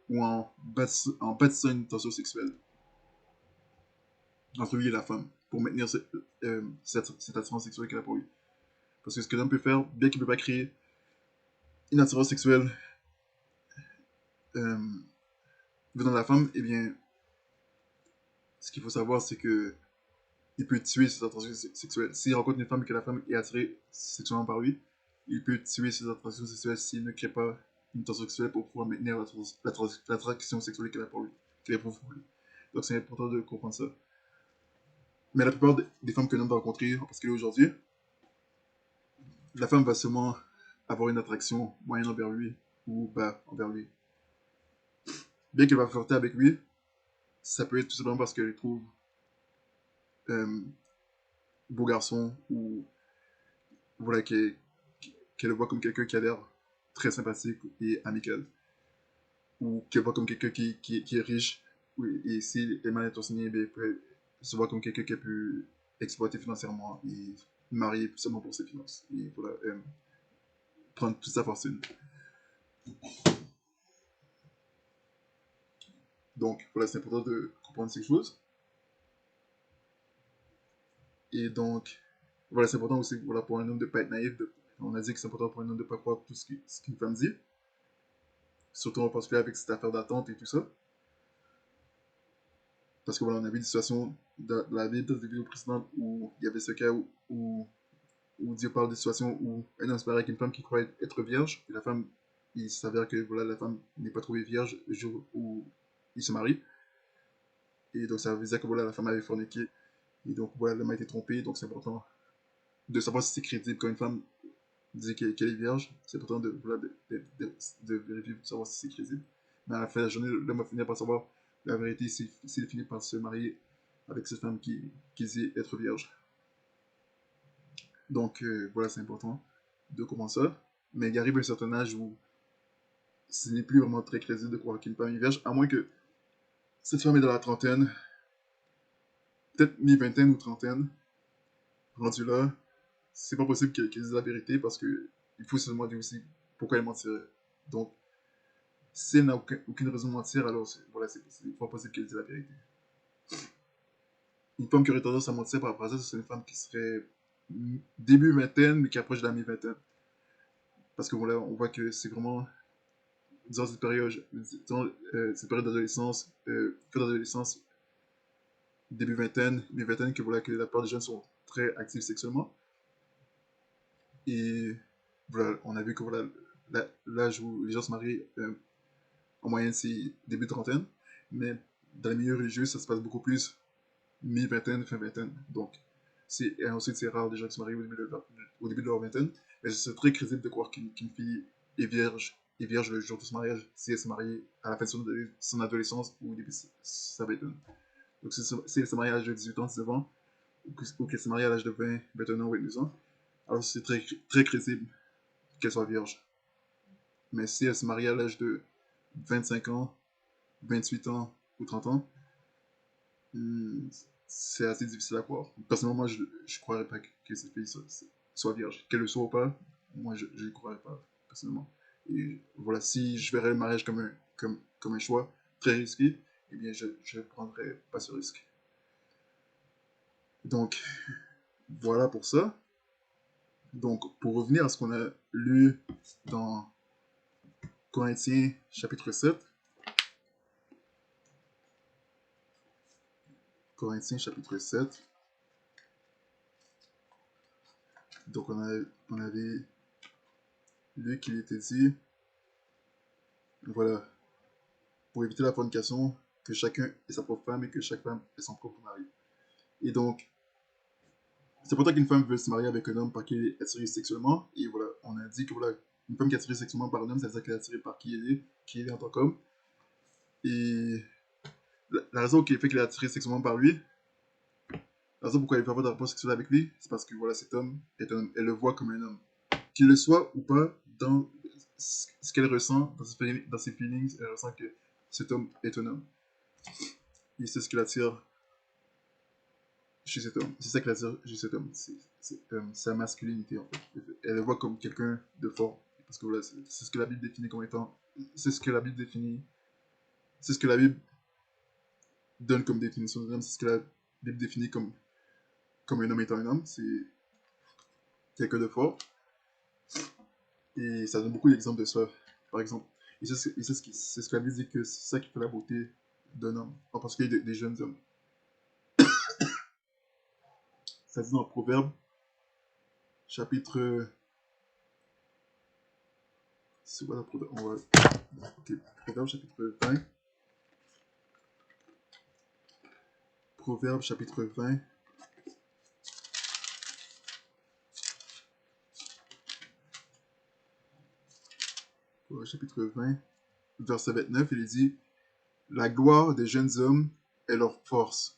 ou en bâtissant une tension sexuelle entre lui et la femme pour maintenir cette attirance sexuelle qu'elle a pour lui. Parce que ce que l'homme peut faire, bien qu'il ne peut pas créer une attirance sexuelle euh, venant de la femme, eh bien, ce qu'il faut savoir, c'est que il peut tuer ses attractions sexuelles. S'il rencontre une femme et que la femme est attirée sexuellement par lui, il peut tuer ses attractions sexuelles s'il ne crée pas une tension sexuelle pour pouvoir maintenir l'attraction sexuelle qu'elle a pour lui, qu'elle éprouve pour lui. Donc c'est important de comprendre ça. Mais la plupart des femmes qu'un homme va rencontrer en particulier aujourd'hui, la femme va seulement avoir une attraction moyenne envers lui ou bas envers lui. Bien qu'elle va flirter avec lui, ça peut être tout simplement parce qu'elle trouve euh, beau garçon ou voilà, qu'elle le voit comme quelqu'un qui a l'air très sympathique et amical. Ou qu'elle voit comme quelqu'un qui est riche. Oui, et si est mal intentionné, elle peut se voir comme quelqu'un qui a pu exploiter financièrement et marier seulement pour ses finances. Et voilà, prendre toute sa fortune. Donc voilà, c'est important de comprendre ces choses. Et donc, voilà, c'est important aussi voilà, pour un homme de ne pas être naïf. On a dit que c'est important pour un homme de ne pas croire tout ce qu'une femme dit. Surtout en particulier avec cette affaire d'attente et tout ça. Parce que voilà, on a vu des situations dans la Bible, dans des vidéos précédentes où il y avait ce cas où Dieu parle des situations où un homme se marie avec une femme qui croit être vierge, et la femme, il s'avère que voilà, la femme n'est pas trouvée vierge le jour où il se marie. Et donc ça veut dire que voilà, la femme avait forniqué. Et donc voilà, l'homme a été trompé. Donc c'est important de savoir si c'est crédible quand une femme dit qu'elle est vierge. C'est important voilà, de vérifier pour savoir si c'est crédible. Mais à la fin de la journée, l'homme va finir par savoir la vérité s'il finit par se marier avec cette femme qui dit être vierge. Donc voilà, c'est important de comprendre ça. Mais il arrive un certain âge où ce n'est plus vraiment très crédible de croire qu'une femme est vierge, à moins que cette femme est dans la trentaine, peut-être mi-vingtaine ou trentaine, rendue là, c'est pas possible qu'elle dise la vérité parce que il faut se demander aussi pourquoi elle mentirait. Donc, si elle n'a aucune raison de mentir, alors voilà, c'est pas possible qu'elle dise la vérité. Une femme qui aurait tendance à mentir par rapport à ça, c'est une femme qui serait début vingtaine, mais qui approche de la mi-vingtaine. Parce que voilà, on voit que c'est vraiment dans cette période d'adolescence, fin d'adolescence, début vingtaine, mi-vingtaine, que voilà, que la plupart des jeunes sont très actifs sexuellement. Et voilà, on a vu que voilà, l'âge où les gens se marient, en moyenne, c'est début trentaine. Mais dans les milieux religieux, ça se passe beaucoup plus mi-vingtaine, fin vingtaine. Donc, et ensuite, c'est rare des gens qui se marient au début de leur vingtaine. Mais c'est très crédible de croire qu'une fille est vierge le jour de son mariage, si elle se marie à la fin de son adolescence ou au début de sa vingtaine. Donc, si elle se marie à l'âge de 18 ans, 19 ans, ou qu'elle se marie à l'âge de 20, 21 ans, 22 ans, alors c'est très, très crédible qu'elle soit vierge. Mais si elle se marie à l'âge de 25 ans, 28 ans ou 30 ans, hmm, c'est assez difficile à croire. Personnellement, moi, je ne croirais pas que cette fille soit vierge. Qu'elle le soit ou pas, moi, je ne croirais pas, personnellement. Et voilà, si je verrais le mariage comme un choix très risqué, eh bien, je ne prendrais pas ce risque. Donc, voilà pour ça. Donc, pour revenir à ce qu'on a lu dans Corinthiens chapitre 7, Corinthiens chapitre 7, donc on avait lu qu'il était dit, voilà, pour éviter la fornication, que chacun est sa propre femme et que chaque femme est son propre mari. Et donc, c'est pour ça qu'une femme veut se marier avec un homme par qui elle est attirée sexuellement. Et voilà, on a dit que voilà, une femme qui est attirée sexuellement par un homme, ça veut dire qu'elle est attirée par qui elle est en tant qu'homme. Et la raison qui fait qu'elle est attirée sexuellement par lui, la raison pourquoi elle veut avoir des rapports sexuels avec lui, c'est parce que voilà, cet homme est un homme. Elle le voit comme un homme. Qu'il le soit ou pas, dans ce qu'elle ressent, dans ses feelings, elle ressent que cet homme est un homme. Et c'est ce qui l'attire chez cet homme. C'est ça qui l'attire chez cet homme. C'est sa masculinité, en fait. Elle le voit comme quelqu'un de fort. Parce que voilà, c'est ce que la Bible définit comme étant. C'est ce que la Bible définit. C'est ce que la Bible donne comme définition d'un homme. C'est ce que la Bible définit comme un homme étant un homme. C'est quelqu'un de fort. Et ça donne beaucoup d'exemples de ça. Par exemple. Et c'est ce que la Bible dit que c'est ça qui fait la beauté d'un homme. En particulier des jeunes hommes. Ça dit dans Proverbe, chapitre. C'est quoi la Proverbe? Ok, Proverbe chapitre 20. Proverbe chapitre 20. au chapitre 20, verset 29, il dit la gloire des jeunes hommes est leur force,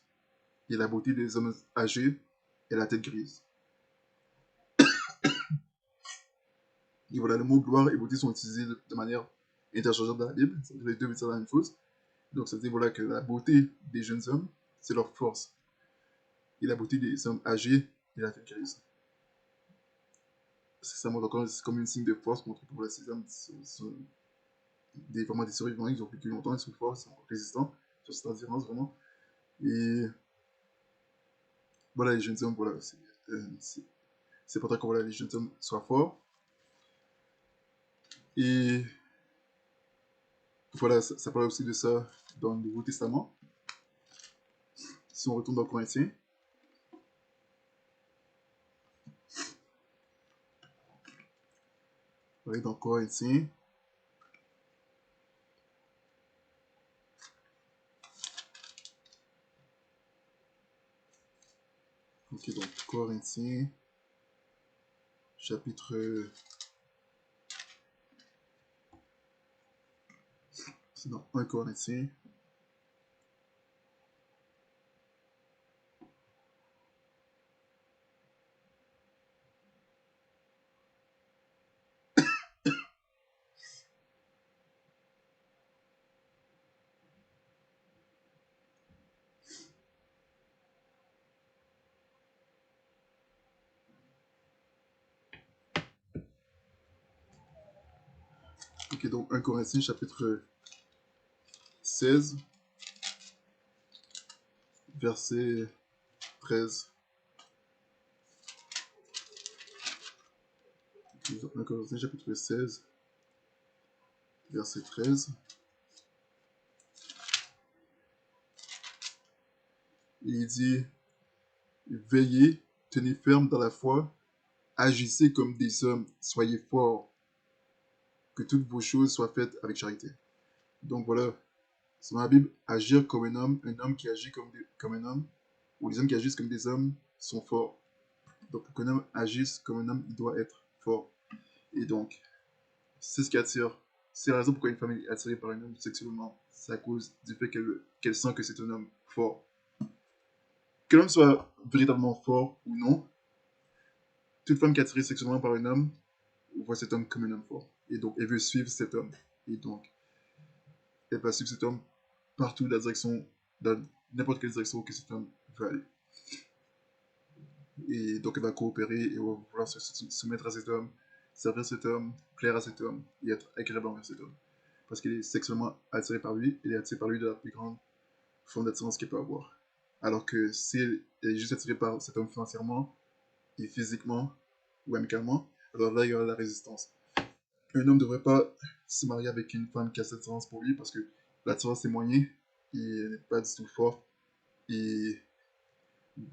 et la beauté des hommes âgés est la tête grise. Et voilà, le mot gloire et beauté sont utilisés de manière interchangeable dans la Bible. Les deux veulent dire la même chose. Donc ça veut dire voilà, que la beauté des jeunes hommes, c'est leur force. Et la beauté des hommes âgés est la tête grise. Ça montre encore, c'est comme un signe de force contre voilà, ces hommes sont vraiment des survivants, ils ont vécu longtemps, ils sont forts, ils sont résistants sur cette endurance vraiment. Et voilà, les jeunes hommes, voilà, c'est important que voilà, les jeunes hommes soient forts. Et voilà, ça parle aussi de ça dans le Nouveau Testament. Si on retourne dans Corinthiens, ouais, dans Corinthiens, ok, donc Corinthiens, chapitre, c'est dans 1 Corinthiens, ok, donc 1 Corinthiens, chapitre 16, verset 13. 1 Corinthiens, chapitre 16, verset 13. Il dit veillez, tenez ferme dans la foi, agissez comme des hommes, soyez forts, que toutes vos choses soient faites avec charité. Donc voilà, c'est dans la Bible, agir comme un homme qui agit comme un homme, ou les hommes qui agissent comme des hommes sont forts. Donc pour qu'un homme agisse comme un homme, il doit être fort. Et donc, c'est ce qui attire. C'est la raison pourquoi une femme est attirée par un homme sexuellement. C'est à cause du fait qu'elle sent que c'est un homme fort. Que l'homme soit véritablement fort ou non, toute femme qui est attirée sexuellement par un homme voit cet homme comme un homme fort. Et donc, elle veut suivre cet homme. Et donc, elle va suivre cet homme partout dans n'importe quelle direction que cet homme veut aller. Et donc, elle va coopérer et va vouloir se soumettre à cet homme, servir cet homme, plaire à cet homme et être agréable envers cet homme. Parce qu'elle est sexuellement attirée par lui, elle est attirée par lui de la plus grande forme d'attirance qu'elle peut avoir. Alors que si elle est juste attirée par cet homme financièrement et physiquement ou amicalement, alors là, il y aura la résistance. Un homme ne devrait pas se marier avec une femme qui a cette attirance pour lui parce que l'attirance est moyen et elle n'est pas du tout forte. Et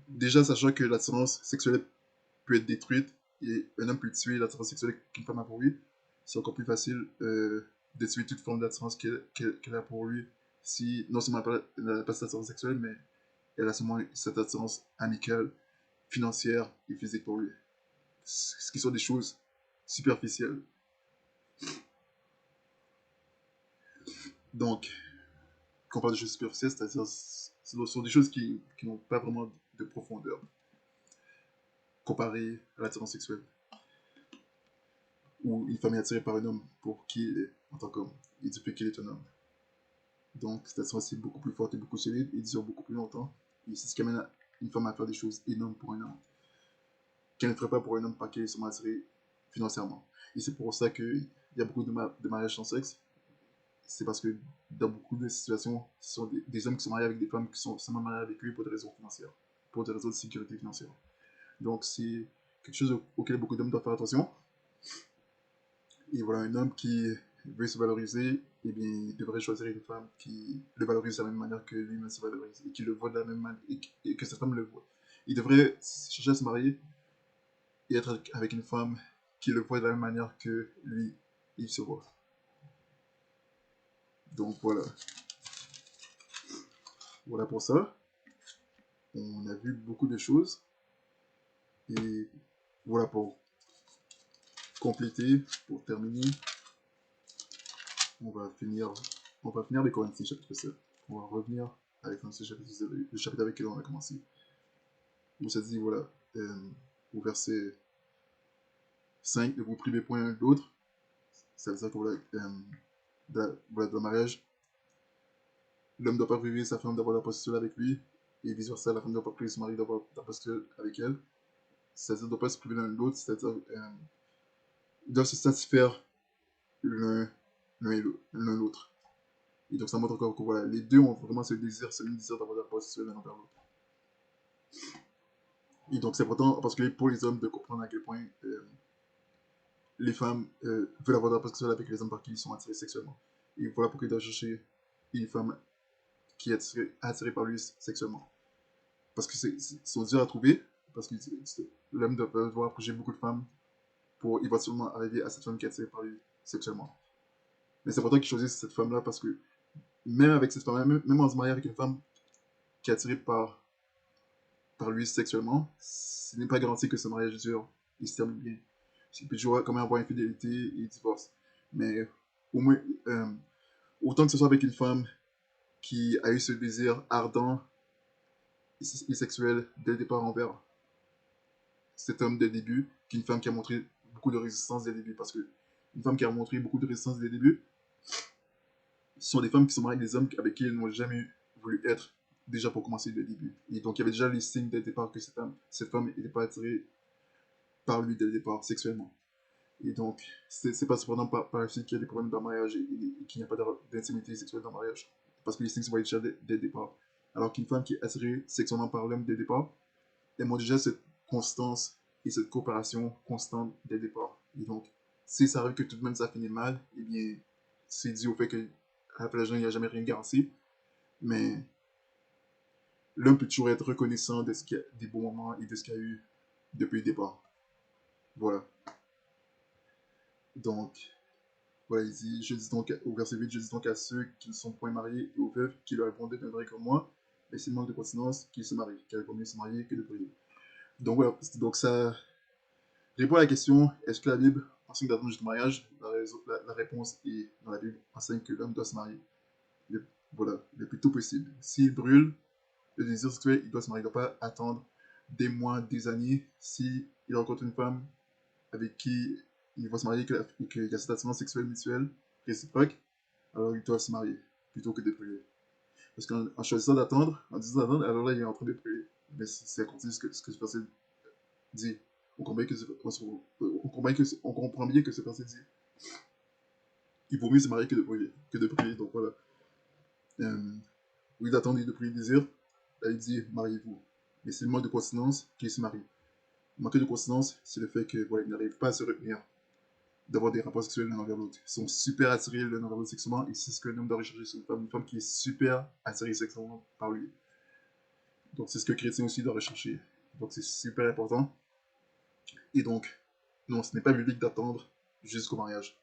déjà, sachant que l'attirance sexuelle peut être détruite et un homme peut tuer l'attirance sexuelle qu'une femme a pour lui, c'est encore plus facile de tuer toute forme d'attirance qu'elle a pour lui si non seulement elle n'a pas cette attirance sexuelle, mais elle a seulement cette attirance amicale, financière et physique pour lui. Ce qui sont des choses superficielles. Donc, quand on parle de choses superficielles, c'est-à-dire ce sont des choses qui n'ont pas vraiment de profondeur comparées à l'attirance sexuelle. Ou une femme est attirée par un homme pour qui il est en tant qu'homme, et depuis qu'il est un homme. Donc, cette attirance est beaucoup plus forte et beaucoup plus solide et dure beaucoup plus longtemps. Et c'est ce qui amène une femme à faire des choses énormes pour un homme, qu'elle ne ferait pas pour un homme parce qu'elle est seulement attirée financièrement. Et c'est pour ça qu'il y a beaucoup de mariages sans sexe. C'est parce que dans beaucoup de situations, ce sont des hommes qui sont mariés avec des femmes qui sont seulement mariées avec eux pour des raisons financières, pour des raisons de sécurité financière. Donc c'est quelque chose auquel beaucoup d'hommes doivent faire attention. Et voilà, un homme qui veut se valoriser, eh bien, il devrait choisir une femme qui le valorise de la même manière que lui-même se valorise, et qui le voit de la même manière, et que cette femme le voit. Il devrait chercher à se marier et être avec une femme qui le voit de la même manière que lui, il se voit. Donc voilà. Voilà pour ça. On a vu beaucoup de choses. Et voilà pour compléter, pour terminer. on va finir, on va finir les Corinthiens chapitre 7. On va revenir avec le chapitre avec lequel on a commencé. Où ça dit, voilà, au verset 5, ne vous privez point l'un de l'autre. Ça veut dire que voilà, voilà, dans le mariage, l'homme ne doit pas priver sa femme d'avoir la posture avec lui, et vice-versa, la femme ne doit pas priver son mari d'avoir la posture avec elle. C'est-à-dire, ne doit pas se priver l'un de l'autre, c'est-à-dire, ils doivent se satisfaire l'un l'autre. Et donc, ça montre encore que voilà, les deux ont vraiment ce même désir d'avoir la posture l'un envers l'autre. Et donc, c'est important, parce que pour les hommes, de comprendre à quel point les femmes veulent avoir de la posture avec les hommes par qui ils sont attirés sexuellement. Et voilà pourquoi ils doivent chercher une femme qui est attirée par lui sexuellement. Parce que c'est dur à trouver, parce que l'homme doit devoir approcher beaucoup de femmes pour éventuellement arriver à cette femme qui est attirée par lui sexuellement. Mais c'est important qu'il choisisse cette femme-là parce que même avec cette femme-là, même en se mariant avec une femme qui est attirée par lui sexuellement, ce n'est pas garanti que ce mariage dure et se termine bien. Il peut toujours quand même avoir infidélité et divorce. Mais au moins, autant que ce soit avec une femme qui a eu ce désir ardent et sexuel dès le départ envers cet homme dès le début, qu'une femme qui a montré beaucoup de résistance dès le début. Parce que une femme qui a montré beaucoup de résistance dès le début, ce sont des femmes qui sont mariées avec des hommes avec qui elles n'ont jamais voulu être, déjà pour commencer dès le début. Et donc il y avait déjà les signes dès le départ que cette femme n'était pas attirée par lui dès le départ, sexuellement. Et donc, c'est pas cependant par la suite qu'il y a des problèmes dans le mariage et qu'il n'y a pas d'intimité sexuelle dans le mariage. Parce que les signes se voient déjà dès le départ. Alors qu'une femme qui est attirée sexuellement par l'homme dès le départ, elle montre déjà cette constance et cette coopération constante dès le départ. Et donc, si ça arrive que tout de même ça finit mal, eh bien, c'est dû au fait qu'à la plage, il n'y a jamais rien garanti. Mais l'homme peut toujours être reconnaissant de ce qu'il y a, des bons moments et de ce qu'il y a eu depuis le départ. Voilà. Donc, voilà, il dit, je dis donc, au verset 8, je dis donc à ceux qui ne sont point mariés et aux veuves qui leur répondaient d'un vrai comme moi, mais c'est le manque de continence qu'ils se marient, car il vaut mieux se marier que de prier. Donc voilà, donc ça répond à la question, est-ce que la Bible enseigne d'attendre jusqu'au mariage? La réponse est, dans la Bible, enseigne que l'homme doit se marier. Voilà, le plus tôt possible. S'il brûle le désir sexuel, il doit se marier, il ne doit pas attendre des mois, des années. S'il rencontre une femme avec qui il va se marier et qu'il y a cet attirance sexuelle mutuelle, réciproque, alors il doit se marier plutôt que de prier. Parce qu'en choisissant d'attendre, en disant d'attendre, alors là il est en train de prier. Mais c'est à côté de ce que ce verset dit. On comprend bien que ce verset dit. Il vaut mieux se marier que de prier. Donc voilà. Oui, d'attendre et de prier désir, là il dit mariez-vous. Mais c'est le manque de continence qui se marie. Manquer de continence, c'est le fait que voilà, il n'arrive pas à se retenir d'avoir des rapports sexuels l'un envers l'autre. Ils sont super attirés l'un envers l'autre sexuellement et c'est ce qu'un homme doit rechercher sur une femme qui est super attirée sexuellement par lui. Donc c'est ce que chrétien aussi doit rechercher. Donc c'est super important. Et donc, non, ce n'est pas biblique d'attendre jusqu'au mariage.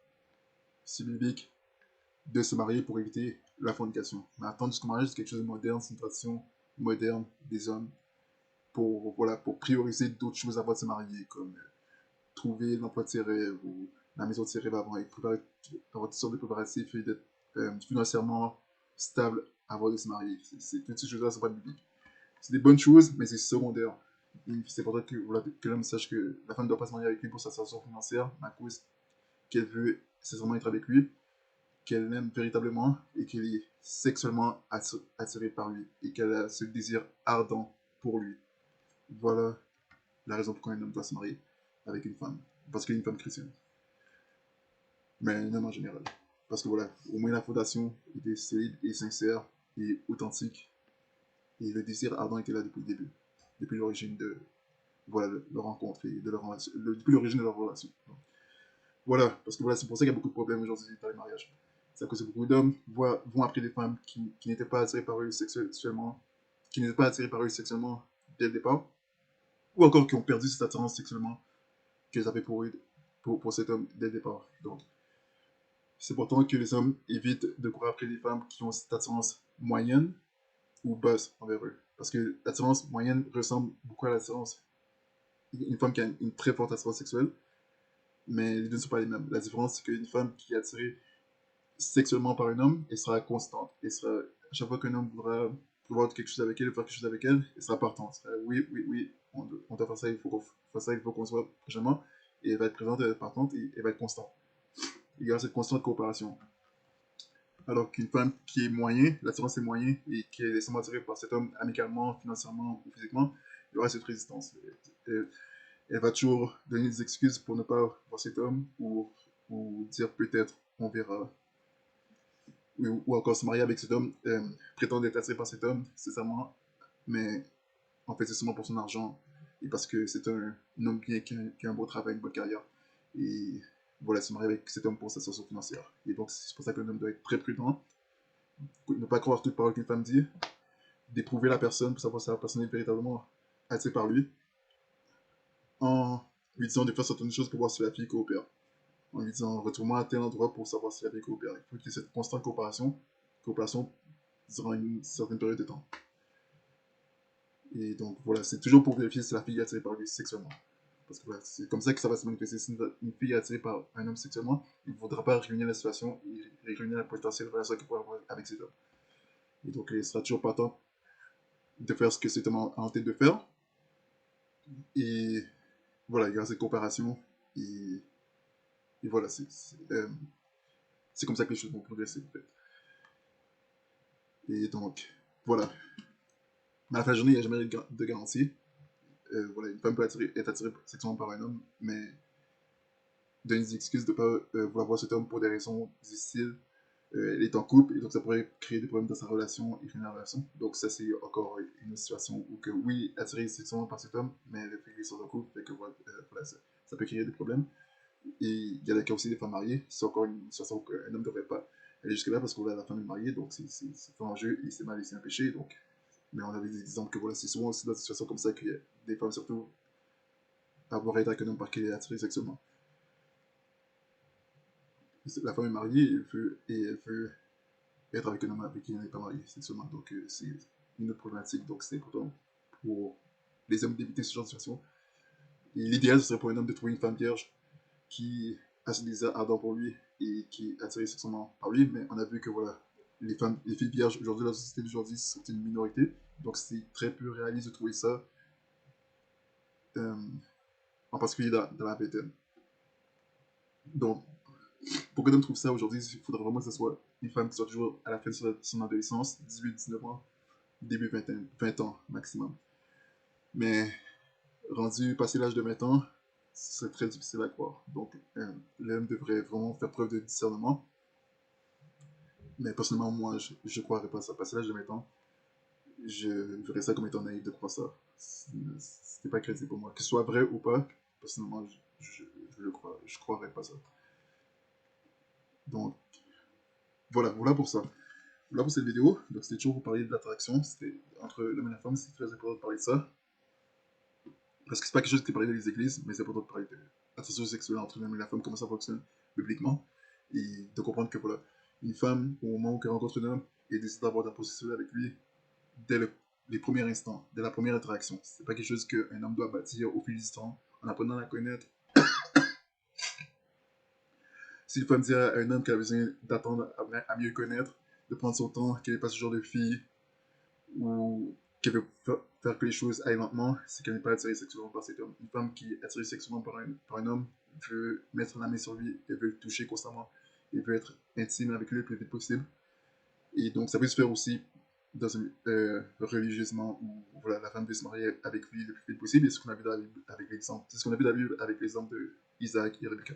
C'est biblique de se marier pour éviter la fornication. Mais attendre jusqu'au mariage, c'est quelque chose de moderne, c'est une tradition moderne des hommes pour, voilà, pour prioriser d'autres choses avant de se marier, comme trouver l'emploi de ses rêves ou la maison de ses rêves avant et avoir toutes sortes de préparatifs et d'être financièrement stable avant de se marier. Toutes ces choses-là sont pas bibliques. C'est des bonnes choses, mais c'est secondaire. C'est pour ça que, voilà, que l'homme sache que la femme ne doit pas se marier avec lui pour sa situation financière, à cause qu'elle veut sincèrement être avec lui, qu'elle l'aime véritablement et qu'elle est sexuellement attirée par lui et qu'elle a ce désir ardent pour lui. Voilà la raison pour laquelle un homme doit se marier avec une femme. Parce qu'elle est une femme chrétienne. Mais un homme en général. Parce que voilà, au moins la fondation était solide et sincère et authentique. Et le désir ardent était là depuis le début. Depuis l'origine de voilà, leur rencontre et de leur relation. Depuis l'origine de leur relation. Donc, voilà, parce que voilà, c'est pour ça qu'il y a beaucoup de problèmes aujourd'hui dans les mariages. C'est à cause que beaucoup d'hommes vont après des femmes qui n'étaient pas attirées par eux sexuellement, qui n'étaient pas attirées par eux sexuellement dès le départ, ou encore qui ont perdu cette attirance sexuellement qu'ils avaient pour eux, pour cet homme dès le départ. Donc, c'est important que les hommes évitent de courir après les femmes qui ont cette attirance moyenne ou basse envers eux. Parce que l'attirance moyenne ressemble beaucoup à l'attirance. Une femme qui a une très forte attirance sexuelle, mais les deux ne sont pas les mêmes. La différence, c'est qu'une femme qui est attirée sexuellement par un homme, elle sera constante. À chaque fois qu'un homme voudra voir quelque chose avec elle, faire quelque chose avec elle, elle sera partante. Elle sera, oui, oui, oui, on doit faire ça, il faut qu'on fasse ça, il faut qu'on se voit prochainement. Et elle va être présente, elle va être partante, et elle va être constante. Il y aura cette constante coopération. Alors qu'une femme qui est moyen, l'attirance est moyen, et qui est laissée attirée par cet homme amicalement, financièrement ou physiquement, il y aura cette résistance. Elle va toujours donner des excuses pour ne pas voir cet homme, ou dire peut-être on verra, ou encore se marier avec cet homme, prétendre être attiré par cet homme, sincèrement, mais en fait c'est seulement pour son argent, et parce que c'est un homme bien qui a un beau travail, une bonne carrière, et voilà, se marier avec cet homme pour sa situation financière. Et donc c'est pour ça qu'un homme doit être très prudent, ne pas croire toute parole qu'une femme dit, d'éprouver la personne pour savoir si la personne est véritablement attirée par lui, en lui disant de faire certaines choses pour voir si la fille coopère. En lui disant retrouve-moi à tel endroit pour savoir si la fille coopère. Il faut qu'il y ait cette constante coopération durant une certaine période de temps. Et donc voilà, c'est toujours pour vérifier si la fille est attirée par lui sexuellement. Parce que voilà, c'est comme ça que ça va se manifester. Si une fille est attirée par un homme sexuellement, il ne voudra pas ruiner la situation et ruiner la potentielle relation qu'il pourrait avoir avec cet homme. Et donc il sera toujours partant de faire ce que cet homme a en tête de faire. Et voilà, il y aura cette coopération. Et voilà, c'est comme ça que les choses vont progresser en fait. Et donc, voilà. Mais à la fin de la journée, il n'y a jamais de garantie. Voilà, une femme peut être attirée sexuellement par un homme, mais donner des excuses de ne pas vouloir voir cet homme pour des raisons difficiles. Elle est en couple, et donc ça pourrait créer des problèmes dans sa relation et finir la relation. Donc ça, c'est encore une situation où que oui, attirée sexuellement par cet homme, mais le fait qu'ils sont en couple fait que voilà, ça peut créer des problèmes. Et il y a aussi des femmes mariées, c'est encore une situation qu'un homme ne devrait pas aller jusque-là parce que voilà, la femme est mariée, donc c'est pas en jeu, et c'est mal et c'est un péché. Donc. Mais on avait des exemples que voilà, c'est souvent aussi dans des situations comme ça qu'il y a des femmes surtout à vouloir être avec un homme par qui elle est attirée sexuellement. La femme est mariée et elle veut être avec un homme avec qui elle n'est pas mariée sexuellement. Donc c'est une autre problématique. Donc c'est important pour les hommes d'éviter ce genre de situation. Et l'idéal, ce serait pour un homme de trouver une femme vierge qui a ce désir ardent pour lui et qui est attirée sexuellement par lui. Mais on a vu que voilà, les filles vierges aujourd'hui, dans la société d'aujourd'hui, sont une minorité. Donc c'est très peu réaliste de trouver ça, euh, en particulier dans la vingtaine. Donc, pour que l'homme trouve ça aujourd'hui, il faudrait vraiment que ce soit une femme qui soit toujours à la fin de son adolescence, 18-19 ans, début 20 ans maximum. Mais rendu passé l'âge de 20 ans, c'est très difficile à croire. Donc, l'homme devrait vraiment faire preuve de discernement. Mais personnellement, moi, je ne croirais pas ça. Passé l'âge de 20 ans, je verrais ça comme étant naïf de croire ça. C'était pas crédible pour moi. Que ce soit vrai ou pas, personnellement, je le crois. Je croirais pas ça. Donc, voilà pour ça. Là pour cette vidéo, donc c'était toujours pour parler de l'attraction, c'était entre l'homme et la femme, c'est très important de parler de ça, parce que c'est pas quelque chose qui est parlé dans les églises, mais c'est important de parler de l'attraction sexuelle entre l'homme et la femme, comment ça fonctionne bibliquement, et de comprendre que voilà, une femme, au moment où elle rencontre un homme, et décide d'avoir un processus avec lui, dès les premiers instants, dès la première interaction. C'est pas quelque chose qu'un homme doit bâtir au fil du temps, en apprenant à la connaître. Si une femme dit à un homme qu'elle a besoin d'attendre à mieux connaître, de prendre son temps, qu'elle n'est pas ce genre de fille, ou qu'elle veut faire que les choses aillent lentement, c'est qu'elle n'est pas attirée sexuellement par cet homme. Une femme qui est attirée sexuellement par un homme veut mettre la main sur lui, elle veut le toucher constamment, elle veut être intime avec lui le plus vite possible. Et donc ça peut se faire aussi religieusement, où voilà, la femme veut se marier avec lui le plus vite possible, et c'est ce qu'on a vu dans la Bible avec l'exemple. C'est ce qu'on a vu dans la Bible avec l'exemple de Isaac et Rebecca.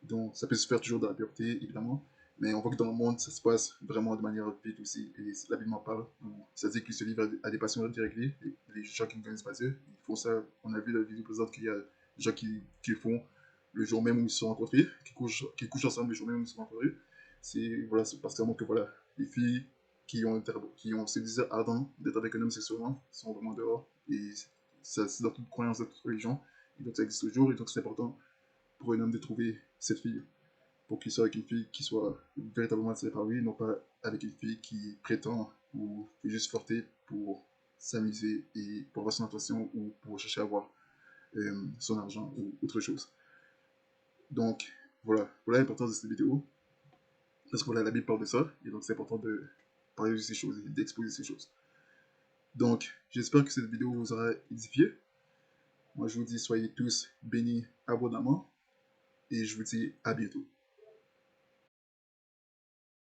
Donc ça peut se faire toujours dans la pureté, évidemment. Mais on voit que dans le monde, ça se passe vraiment de manière vite aussi. Et la Bible m'en parle. Ça dit qu'ils se livrent à des passions déréglées. Les gens qui ne connaissent pas Dieu, ils font ça. On a vu dans la vidéo présente qu'il y a des gens qui le font le jour même où ils se sont rencontrés, qui couchent ensemble le jour même où ils se sont rencontrés. Voilà, c'est parce que voilà, les filles qui ont ce désir ardent d'être avec un homme sexuellement sont vraiment dehors. Et ça, c'est dans toute croyance, dans toute religion. Et donc ça existe toujours. Et donc c'est important pour un homme de trouver cette fille, pour qu'il soit avec une fille qui soit véritablement attirée par lui, non pas avec une fille qui prétend ou fait juste flirter pour s'amuser et pour avoir son attention ou pour chercher à avoir son argent ou autre chose. Donc voilà l'importance de cette vidéo. Parce que voilà, la Bible parle de ça, et donc c'est important de parler de ces choses et d'exposer ces choses. Donc, j'espère que cette vidéo vous aura édifié. Moi, je vous dis, soyez tous bénis abondamment, et je vous dis à bientôt.